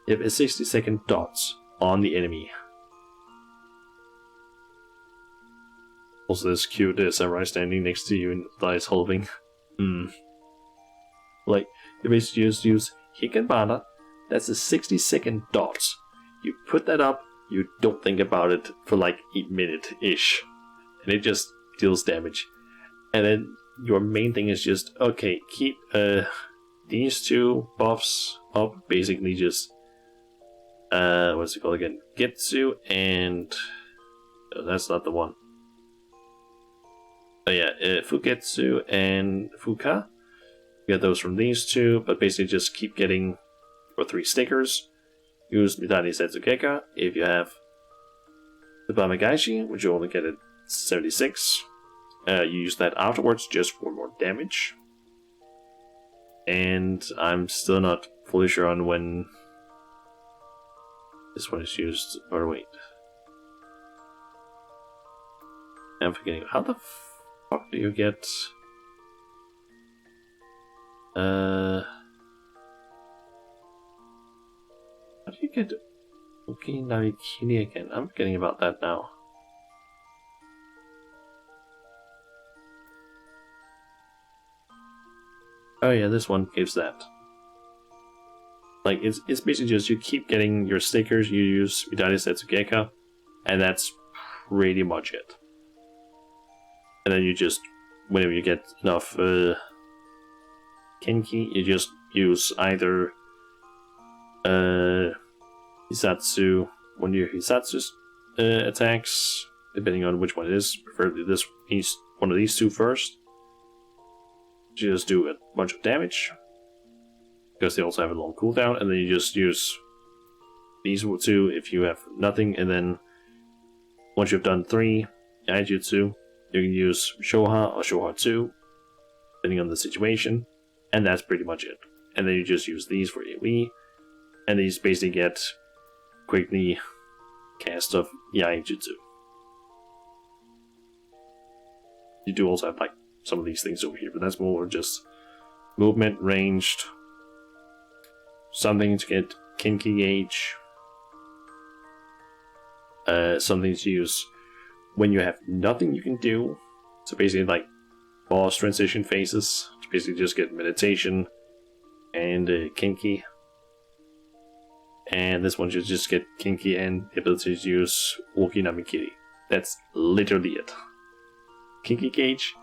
If a 60-second dots on the enemy. Also, this cute samurai standing next to you and thighs holding. Like, you basically just use Hikenbana. That's a 60-second dot. You put that up, you don't think about it for like a minute-ish. And it just deals damage. And then your main thing is just, okay, keep these two buffs up. Basically just, what's it called again? Getsu and... Oh, that's not the one. Oh yeah, Fugetsu and Fuka. You get those from these two, but basically just keep getting your 3 stickers. Use Mitani Setsukeka if you have the Bamagaishi, which you only get at 76. You use that afterwards just for more damage. And I'm still not fully sure on when this one is used. Or wait. I'm forgetting. How the fuck do you get... How do you get Oki Narikini again? I'm forgetting about that now. Oh yeah, this one gives that. Like, it's basically just you keep getting your stickers, you use Midari Setsugeka, and that's pretty much it. And then you just, whenever you get enough Kenki, you just use either Hisatsu, one of your Hisatsu's attacks, depending on which one it is, preferably one of these two first. You just do a bunch of damage, because they also have a long cooldown, and then you just use these two if you have nothing, and then once you've done 3 Yaijutsu, you can use Shoha or Shoha 2, depending on the situation, and that's pretty much it. And then you just use these for AoE, and these basically get quickly cast of Yaijutsu. You do also have like some of these things over here, but that's more just movement, ranged, something to get Kinki gauge, something to use when you have nothing you can do. So basically like boss transition phases, to basically just get meditation and Kinki. And this one should just get Kinki and the ability to use Woki Namikiri. That's literally it. Kinki gauge,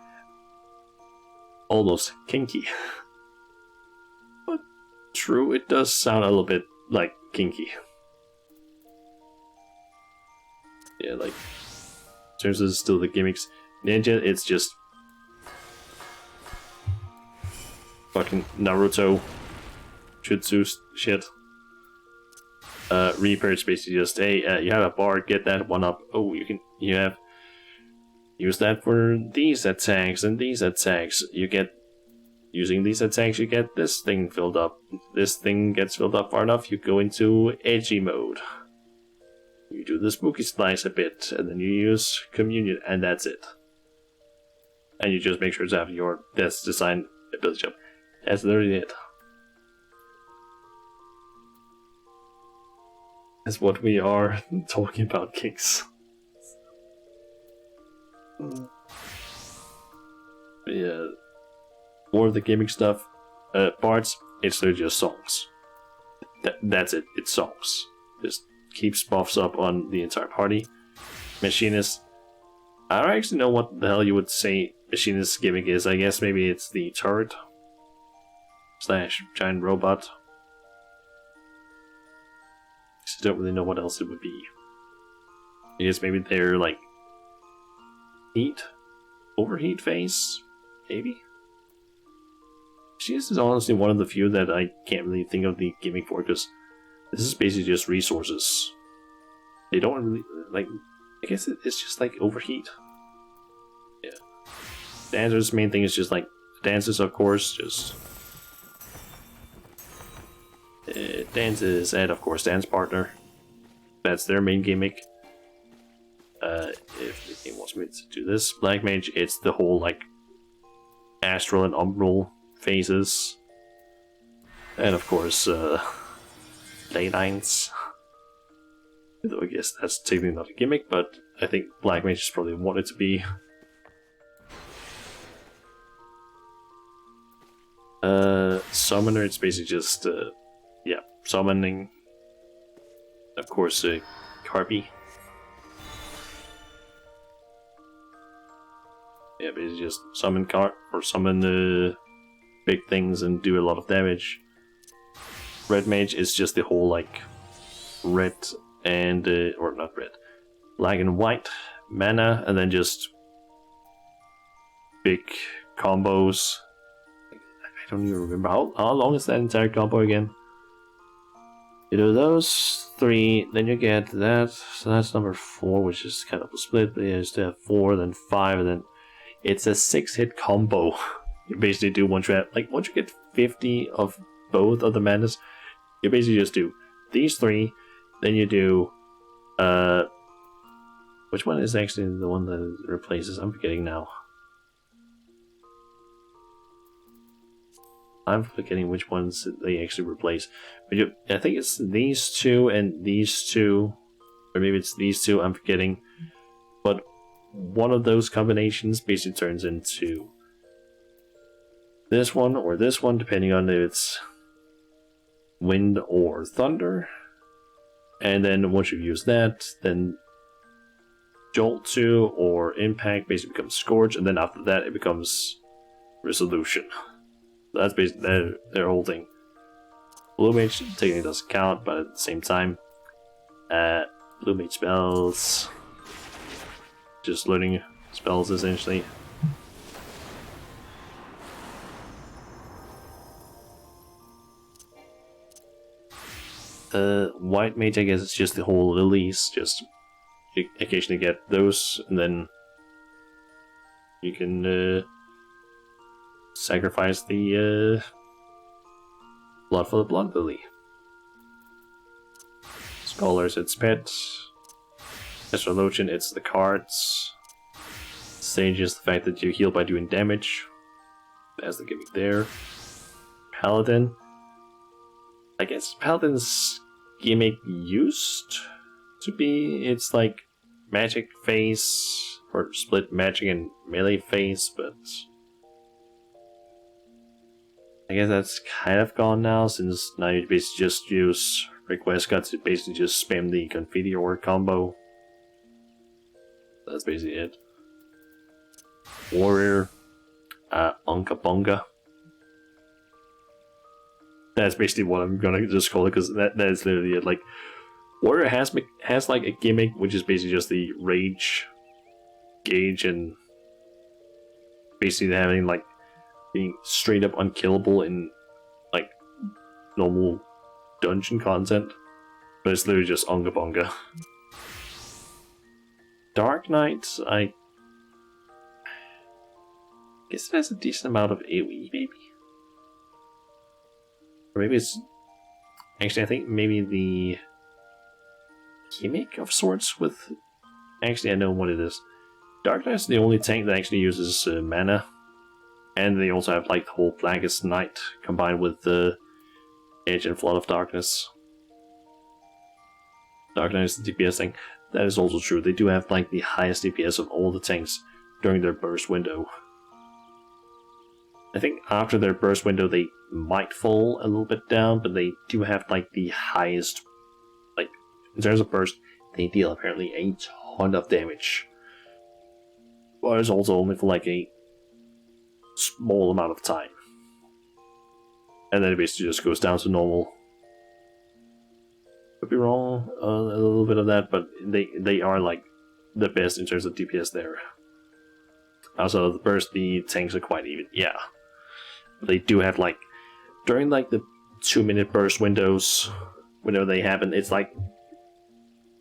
almost kinky. But true, it does sound a little bit like kinky. Yeah, like in terms of still the gimmicks, ninja, it's just fucking Naruto jutsu shit. Reaper, it's basically just, hey, you have a bar, get that one up. Oh, you have use that for these attacks and these attacks. You get using these attacks, you get this thing filled up. This thing gets filled up far enough, you go into edgy mode. You do the spooky splice a bit, and then you use communion, and that's it. And you just make sure to have your best design ability jump. That's literally it. That's what we are talking about, kicks. Yeah. More of the gimmick stuff. Parts, it's literally just songs. That's it, it's songs. Just keeps buffs up on the entire party. Machinist, I don't actually know what the hell you would say Machinist's gimmick is. I guess maybe it's the turret / giant robot. I don't really know what else it would be. I guess maybe they're like overheat phase, maybe. Machinist is honestly one of the few that I can't really think of the gimmick for, because this is basically just resources. They don't really, like, I guess it's just like overheat. Yeah. Dancers' main thing is just like, dances, of course, just dances, and of course dance partner. That's their main gimmick. If the game wants me to do this, Black Mage, it's the whole like astral and umbral phases. And of course, ley lines. Though I guess that's technically not a gimmick, but I think Black Mage is probably what it to be. Summoner, it's basically just, yeah, summoning. Of course, Carby. Yeah, basically just summon big things and do a lot of damage. Red Mage is just the whole like red and or not red, black and white mana, and then just big combos. I don't even remember how long is that entire combo again. You do those 3, then you get that. So that's number 4, which is kind of a split. But you just have 4, then 5, and then it's a 6-hit combo. You basically do once you get 50 of both of the manas, you basically just do these 3, then you do which one is actually the one that replaces? I'm forgetting now. I'm forgetting which ones they actually replace. But I think it's these 2 and these 2, or maybe it's these 2. I'm forgetting. But one of those combinations basically turns into this one or this one, depending on if it's wind or thunder. And then once you've used that, then Jolt 2 or Impact basically becomes Scourge, and then after that it becomes Resolution. That's basically their whole thing. Blue Mage technically doesn't count, but at the same time, Blue Mage spells, just learning spells essentially. White Mage, I guess it's just the whole release, just you occasionally get those, and then you can sacrifice the blood for the blood lily. Scholars, it's pet. Astrologian, it's the cards. Sage is the fact that you heal by doing damage. That's the gimmick there. Paladin, I guess Paladin's gimmick used to be, it's like magic phase, or split magic and melee phase, but I guess that's kind of gone now, since now you basically just use request cuts to basically just spam the Confetti Ore combo. That's basically it. Warrior, Unka Bunga. That's basically what I'm gonna just call it, because that is literally it. Like, Warrior has like a gimmick, which is basically just the rage gauge, and basically having like being straight up unkillable in like normal dungeon content, but it's literally just Unga Bunga. Dark Knight, I guess it has a decent amount of AoE, maybe? Or maybe it's... Actually, I think maybe the gimmick of sorts with... Actually, I know what it is. Dark Knight's the only tank that actually uses mana. And they also have like the whole Blackest Night combined with the Edge and Flood of Darkness. Dark Knight is the DPS thing. That is also true. They do have like the highest DPS of all the tanks during their burst window. I think after their burst window they might fall a little bit down, but they do have like the highest, like in terms of burst, they deal apparently a ton of damage. But it's also only for like a small amount of time. And then it basically just goes down to normal. Could be wrong a little bit of that, but they are like the best in terms of DPS there. Outside of the burst, the tanks are quite even, yeah. They do have like, during like the 2-minute burst windows, whenever they happen, it's like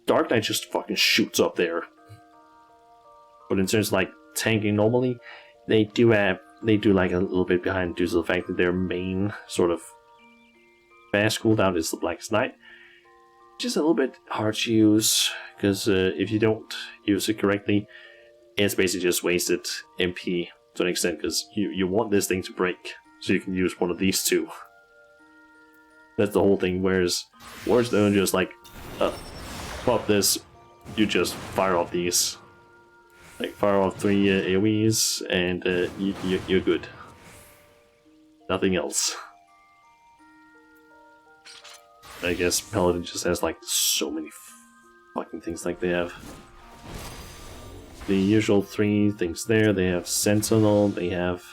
Dark Knight just fucking shoots up there. But in terms of like tanking normally, they do like a little bit behind due to the fact that their main sort of fast cooldown is the Blackest Night. Which is a little bit hard to use, because if you don't use it correctly, it's basically just wasted MP to an extent, because you want this thing to break, so you can use one of these two. That's the whole thing, whereas Warriors don't just like, pop this, you just fire off these. Like, fire off 3 AoEs, and you're good. Nothing else. I guess Paladin just has like so many fucking things like they have. The usual 3 things there. They have Sentinel, they have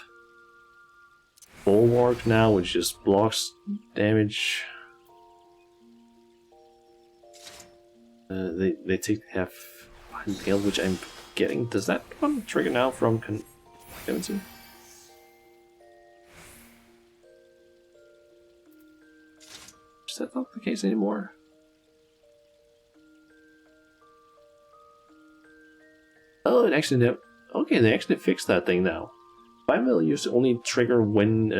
Bulwark now, which just blocks damage. They have Impale, which I'm getting. Does that one trigger now from Convincing? Is that not the case anymore? Oh, it actually okay, they actually fixed that thing now. Bimetal used to only trigger when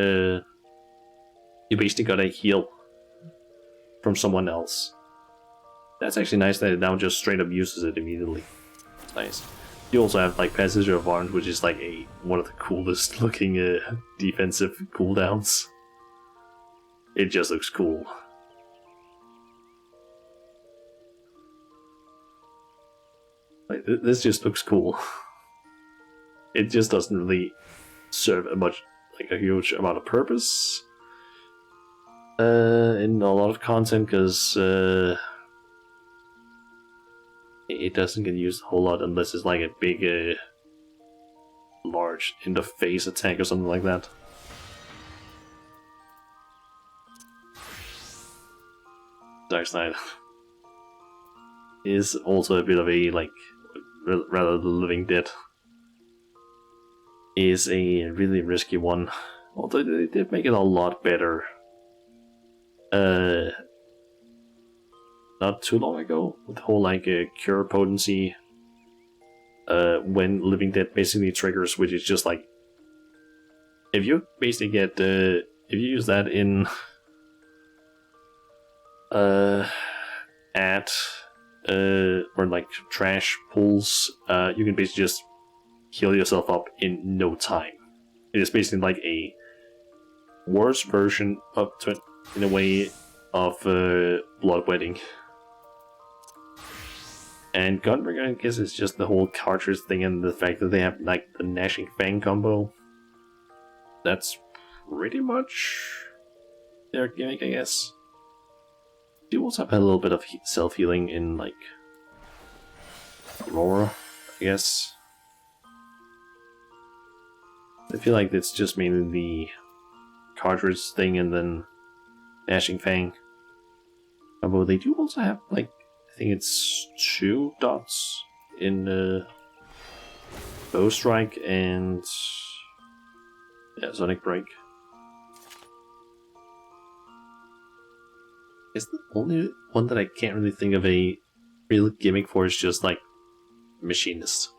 you basically got a heal from someone else. That's actually nice that it now just straight up uses it immediately. It's nice. You also have like Passage of Arms, which is like one of the coolest looking defensive cooldowns. It just looks cool. Like, this just looks cool. It just doesn't really serve a huge amount of purpose in a lot of content, because it doesn't get used a whole lot unless it's like a big, large in the face attack or something like that. Dark Side is also a bit of a like. Rather the Living Dead is a really risky one, although they did make it a lot better not too long ago with the whole like cure potency when Living Dead basically triggers, which is just like if you basically get if you use that in or like trash pools, you can basically just heal yourself up in no time. It is basically like a worse version of, in a way, of Bloodwedding. And Gunbreaker, I guess, is just the whole cartridge thing and the fact that they have like the Gnashing Fang combo. That's pretty much their gimmick, I guess. You also have a little bit of self-healing in, like, Aurora, I guess. I feel like it's just mainly the cartridge thing, and then Dashing Fang. Although they do also have, like, I think it's 2 dots in Bow Strike and Sonic Break. It's the only one that I can't really think of a real gimmick for is just like Machinist.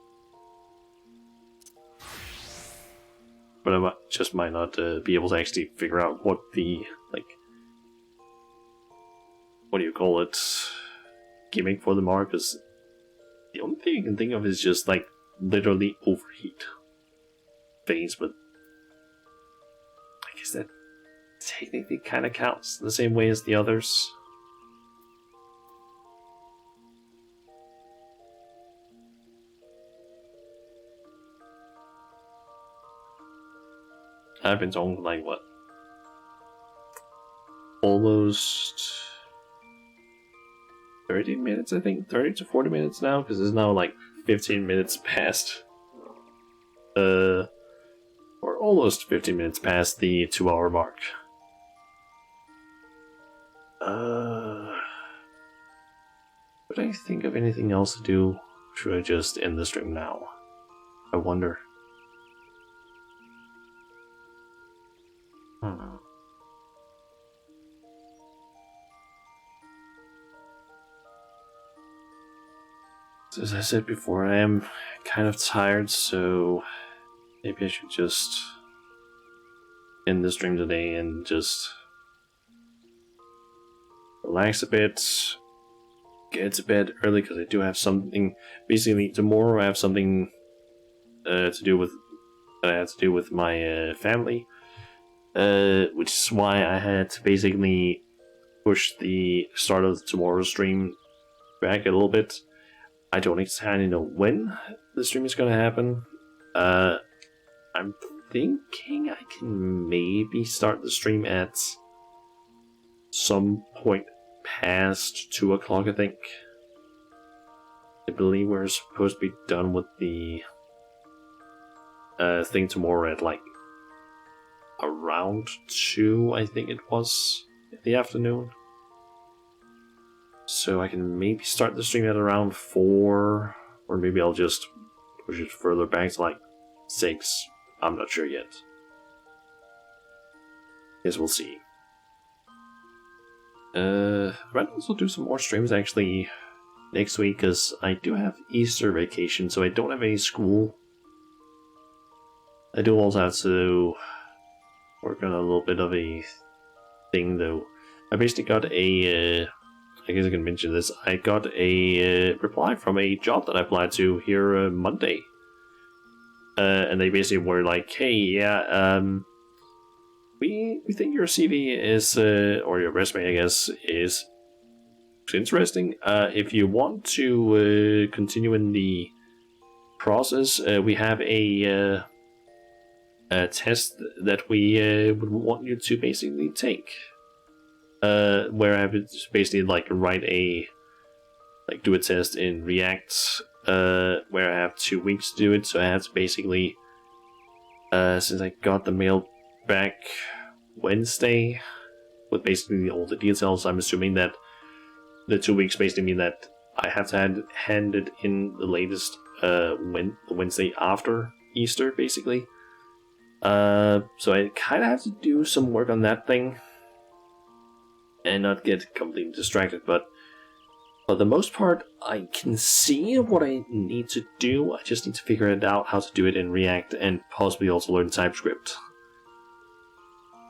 But I just might not be able to actually figure out what the, like, what do you call it, gimmick for them are, because the only thing I can think of is just like literally overheat phase, but I guess that technically kind of counts the same way as the others. I've been talking like what? Almost 30 minutes, I think? 30 to 40 minutes now, because it's now like 15 minutes past. Or almost 15 minutes past the 2-hour mark. Would I think of anything else to do? Should I just end the stream now? I wonder. As I said before, I am kind of tired, so maybe I should just end the stream today and just relax a bit, get to bed early, because I do have something. Basically, tomorrow I have something to do with that I had to do with my family, which is why I had to basically push the start of tomorrow's stream back a little bit. I don't exactly know when the stream is going to happen. I'm thinking I can maybe start the stream at some point past 2 o'clock, I think. I believe we're supposed to be done with the thing tomorrow at like around 2, I think it was, in the afternoon. So I can maybe start the stream at around 4, or maybe I'll just push it further back to like 6. I'm not sure yet. Guess we'll see. I might also do some more streams actually next week, because I do have Easter vacation, so I don't have any school. I do also have to work on a little bit of a thing though. I basically got a I guess I can mention this. I got a reply from a job that I applied to here Monday. And they basically were like, hey, yeah, we think your CV is, or your resume, I guess, is interesting. If you want to continue in the process, we have a test that we would want you to basically take. Where I have to basically like do a test in React, where I have 2 weeks to do it. So I have to basically, since I got the mail back Wednesday with basically all the details, I'm assuming that the 2 weeks basically mean that I have to hand it in the latest Wednesday after Easter, basically. So I kind of have to do some work on that thing and not get completely distracted, but for the most part, I can see what I need to do. I just need to figure it out how to do it in React and possibly also learn TypeScript,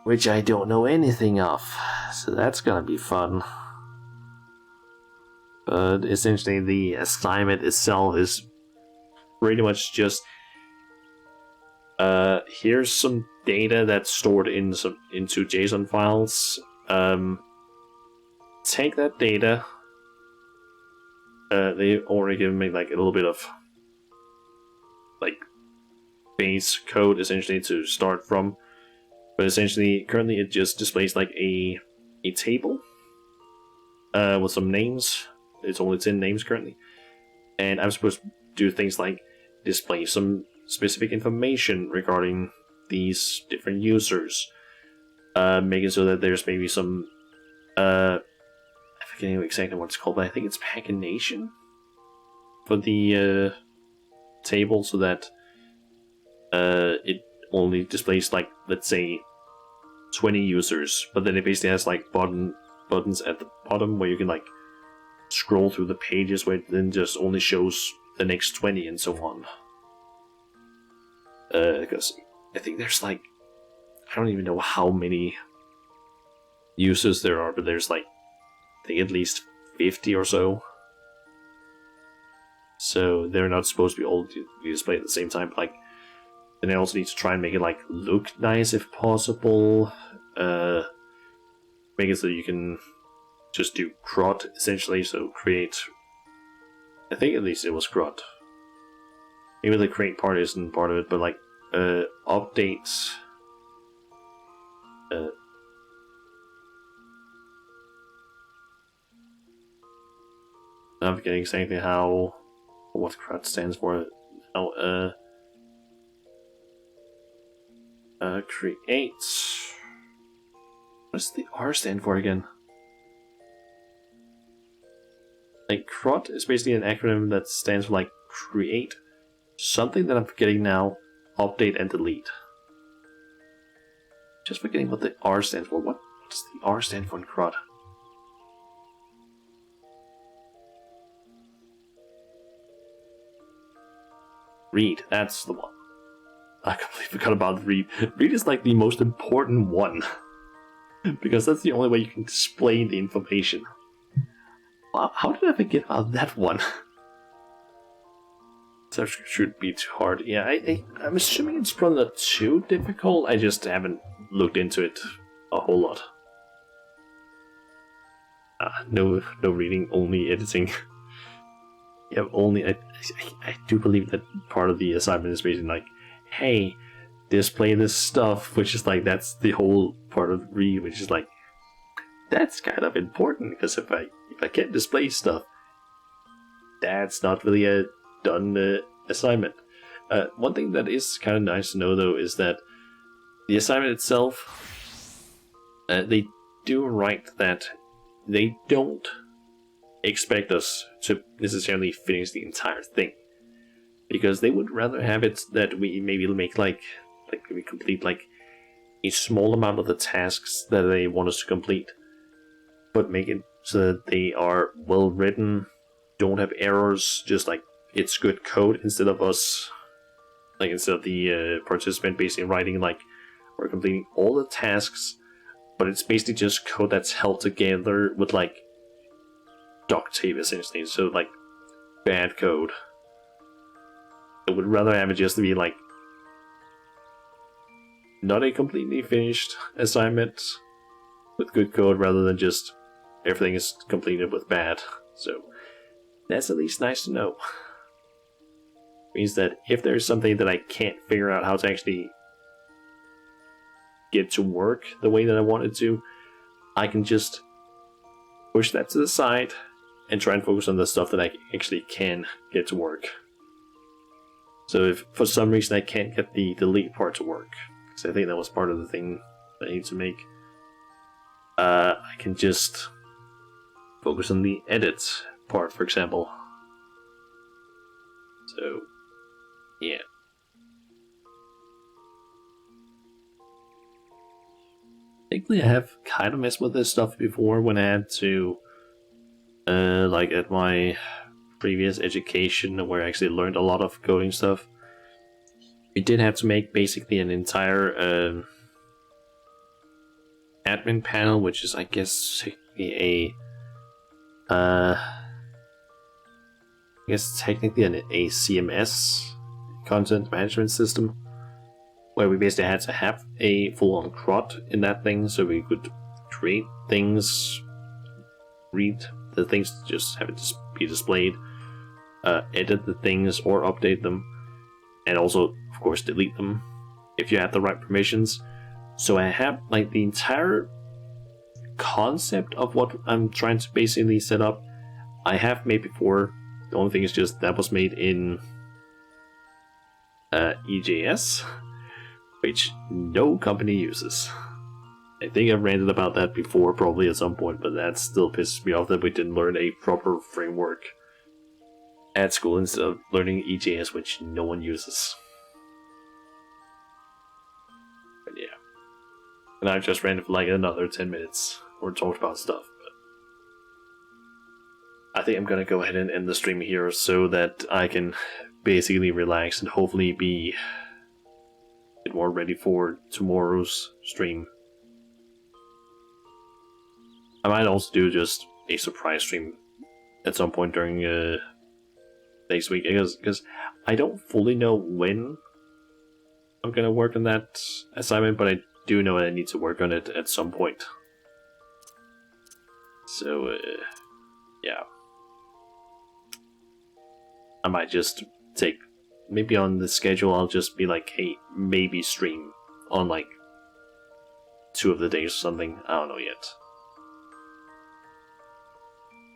which I don't know anything of, so that's gonna be fun. But essentially, the assignment itself is pretty much just here's some data that's stored into JSON files. Take that data. They already given me like a little bit of like base code essentially to start from, but essentially currently it just displays like a table with some names. It's only 10 names currently, and I'm supposed to do things like display some specific information regarding these different users, making so that there's maybe some I forget exactly what it's called, but I think it's pagination for the table, so that it only displays, like, let's say 20 users, but then it basically has like buttons at the bottom where you can like scroll through the pages, where it then just only shows the next 20 and so on. Because I think there's like, I don't even know how many users there are, but there's like, I think at least 50 or so. So they're not supposed to be all displayed at the same time. But like, then I also need to try and make it like look nice if possible. Make it so you can just do CRUD essentially. So create. I think at least it was CRUD. Maybe the create part isn't part of it, but like updates. I'm forgetting exactly how what CRUD stands for. Now, create. What does the R stand for again? Like, CRUD is basically an acronym that stands for like create something that I'm forgetting now, update and delete. Just forgetting what the R stands for. What does the R stand for in CRUD? Read, that's the one. I completely forgot about read. Read is like the most important one. Because that's the only way you can display the information. Wow, how did I forget about that one? That should be too hard. Yeah, I'm assuming it's probably not too difficult. I just haven't looked into it a whole lot. No reading, only editing. Yeah, only I do believe that part of the assignment is basically like, hey, display this stuff, which is like, that's the whole part of read, which is like, that's kind of important, because if I can't display stuff, that's not really a done assignment. One thing that is kind of nice to know though is that the assignment itself, they do write that they don't expect us to necessarily finish the entire thing, because they would rather have it that we maybe make like we complete like a small amount of the tasks that they want us to complete, but make it so that they are well written, don't have errors, just like it's good code, instead of the participant basically writing like we're completing all the tasks, but it's basically just code that's held together with like duct tape essentially, so like bad code. I would rather have it just to be like not a completely finished assignment with good code, rather than just everything is completed with bad. So that's at least nice to know. Means that if there's something that I can't figure out how to actually get to work the way that I want it to, I can just push that to the side and try and focus on the stuff that I actually can get to work. So if for some reason I can't get the delete part to work, because I think that was part of the thing that I need to make, I can just focus on the edit part, for example. So, yeah. Thankfully, I have kind of messed with this stuff before when I had to, like at my previous education, where I actually learned a lot of coding stuff. We did have to make basically an entire admin panel, which is, I guess, technically a CMS, content management system, where we basically had to have a full-on CRUD in that thing, so we could create things, read the things, just have it be displayed, edit the things or update them, and also, of course, delete them if you have the right permissions. So I have like the entire concept of what I'm trying to basically set up. I have made before. The only thing is just that was made in EJS, which no company uses. I think I've ranted about that before, probably at some point, but that still pisses me off that we didn't learn a proper framework at school instead of learning EJS, which no one uses. But yeah. And I've just ranted for like another 10 minutes or talked about stuff. But I think I'm gonna go ahead and end the stream here so that I can basically relax and hopefully be a bit more ready for tomorrow's stream. I might also do just a surprise stream at some point during next week, because I don't fully know when I'm gonna work on that assignment, but I do know I need to work on it at some point. So, yeah. I might just take, maybe on the schedule, I'll just be like, hey, maybe stream on like 2 of the days or something. I don't know yet.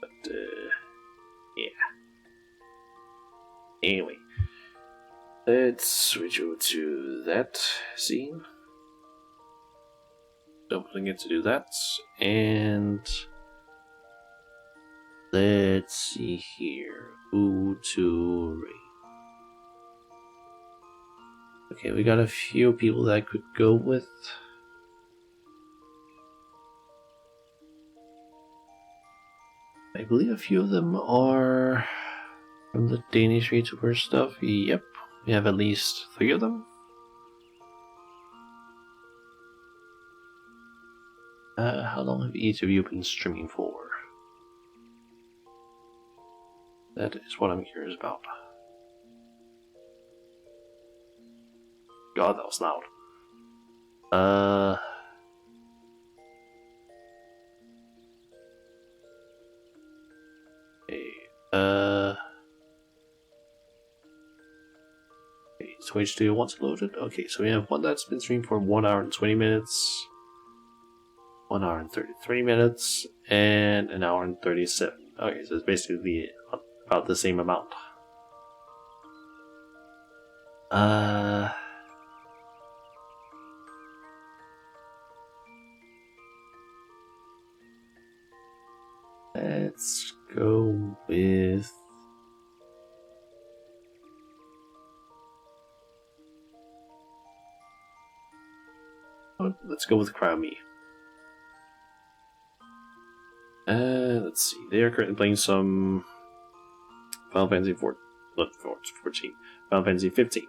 But, yeah. Anyway, let's switch over to that scene. Don't forget to do that, and let's see here. Okay, we got a few people that I could go with. I believe a few of them are from the Danish YouTuber stuff. Yep, we have at least 3 of them. How long have each of you been streaming for? That is what I'm curious about. God, that was loud. Okay, okay, Switch to once loaded. Okay, so we have one that's been streamed for 1 hour and 20 minutes, 1 hour and 33 minutes, and 1 hour and 37. Okay, so it's basically about the same amount. Let's go with... let's go with Crowmy. Let's see. They are currently playing some Final Fantasy 14. Final Fantasy 15.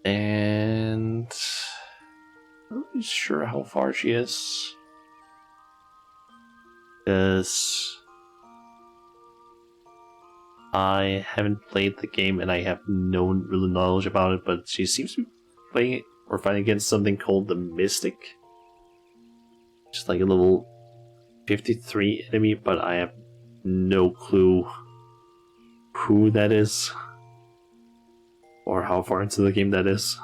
And I'm not really sure how far she is. Because I haven't played the game and I have no real knowledge about it, but she seems to be playing it or fighting against something called the Mystic. Just like a level 53 enemy, but I have no clue who that is or how far into the game that is.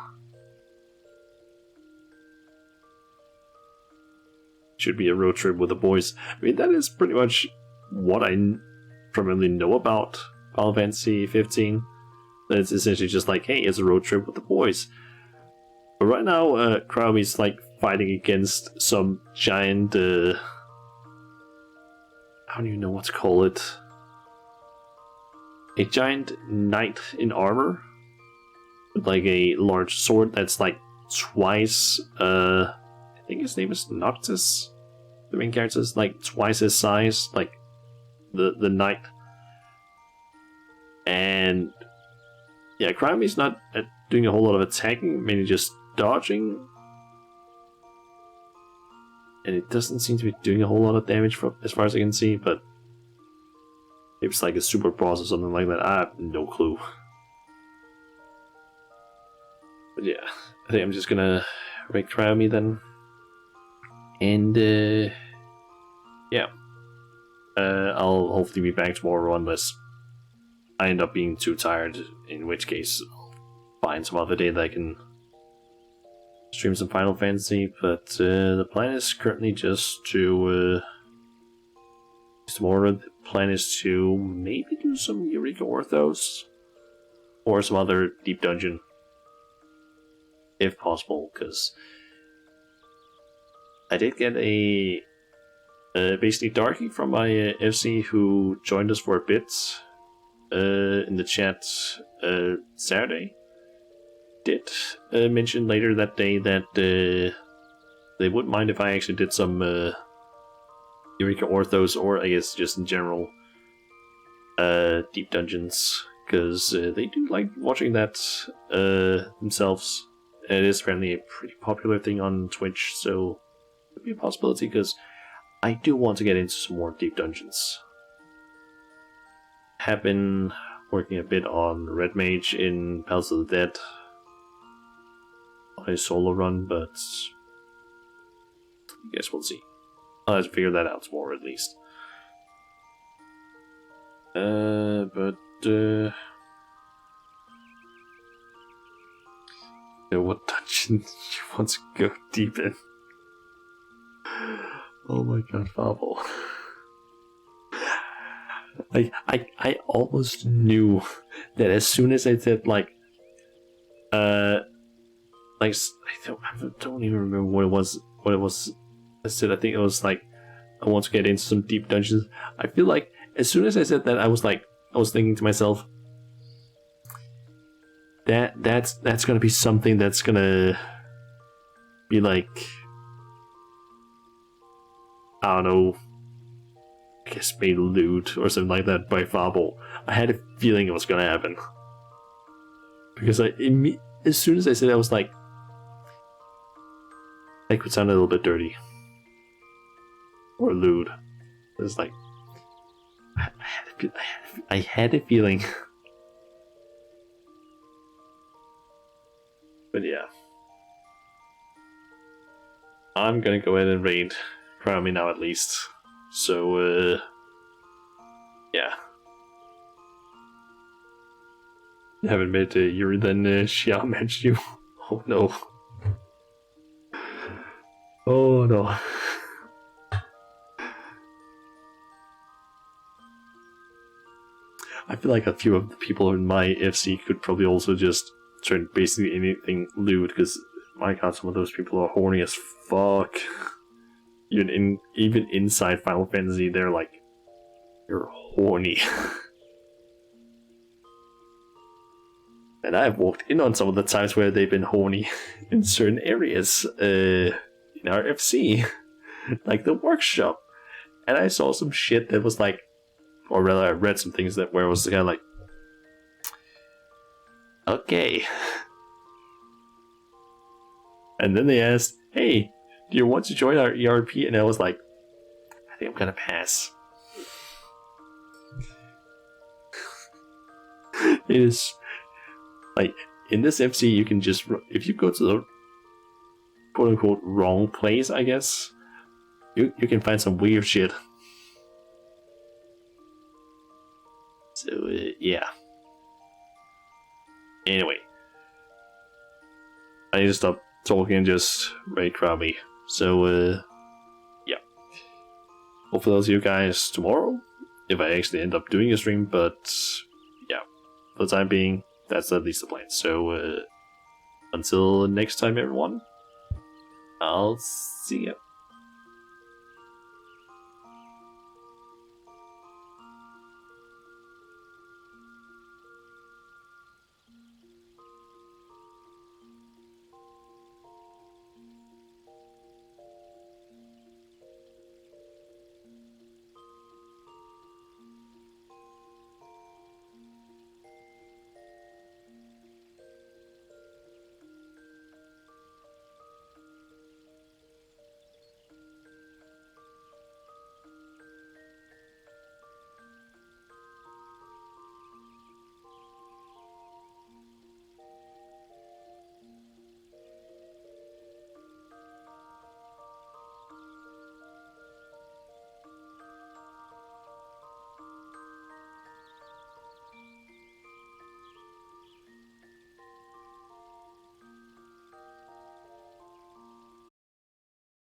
Should be a road trip with the boys. I mean, that is pretty much what I primarily know about Final Fantasy 15. It's essentially just like, hey, it's a road trip with the boys. But right now, Crowley's like fighting against some giant, I don't even know what to call it. A giant knight in armor with like a large sword that's like twice, I think his name is Noctis. The main character is like twice his size, like the knight. And yeah, Crowley's not doing a whole lot of attacking, mainly just dodging. And it doesn't seem to be doing a whole lot of damage as far as I can see, but maybe it's like a super boss or something like that. I have no clue. But yeah, I think I'm just gonna make Crowley then. And yeah, I'll hopefully be back tomorrow unless I end up being too tired, in which case I'll find some other day that I can stream some Final Fantasy. But the plan is currently just to tomorrow. The plan is to maybe do some Eureka Orthos or some other deep dungeon if possible, because I did get a basically Darky from my FC who joined us for a bit in the chat Saturday. Did mention later that day that they wouldn't mind if I actually did some Eureka Orthos, or I guess just in general deep dungeons, because they do like watching that themselves. It is apparently a pretty popular thing on Twitch, so it could be a possibility, because I do want to get into some more deep dungeons. Have been working a bit on Red Mage in Palace of the Dead on a solo run, but I guess we'll see. I'll have to figure that out more, at least. What dungeon you want to go deep in? Oh my god, Fable. I almost knew that as soon as I said I don't even remember what it was. I said, I think it was like, I want to get into some deep dungeons. I feel like as soon as I said that, I was thinking to myself, that's gonna be something that's gonna be like, I don't know, I guess made loot or something like that by Fable. I had a feeling it was gonna happen. Because as soon as I said it, I was like, that could sound a little bit dirty. Or lewd. It was like, I had a feeling. But yeah. I'm gonna go ahead and raid Crown now at least. So, yeah. You haven't met Yuri, then Xiao mentioned you. Oh no. Oh no. I feel like a few of the people in my FC could probably also just turn basically anything lewd, because my god, some of those people are horny as fuck. Even inside Final Fantasy, they're like, you're horny. And I've walked in on some of the times where they've been horny in certain areas in our FC, like the workshop. And I saw some shit that was like, or rather, I read some things that where it was kind of like, okay. And then they asked, hey, do you want to join our ERP? And I was like, I think I'm gonna pass. It is like, in this FC, you can just, if you go to the quote unquote wrong place, I guess, you can find some weird shit. So, yeah. Anyway. I need to stop talking and just raid Krabby. So, yeah. Hopefully I'll see you guys tomorrow, if I actually end up doing a stream, but yeah. For the time being, that's at least the plan. So, until next time, everyone, I'll see ya.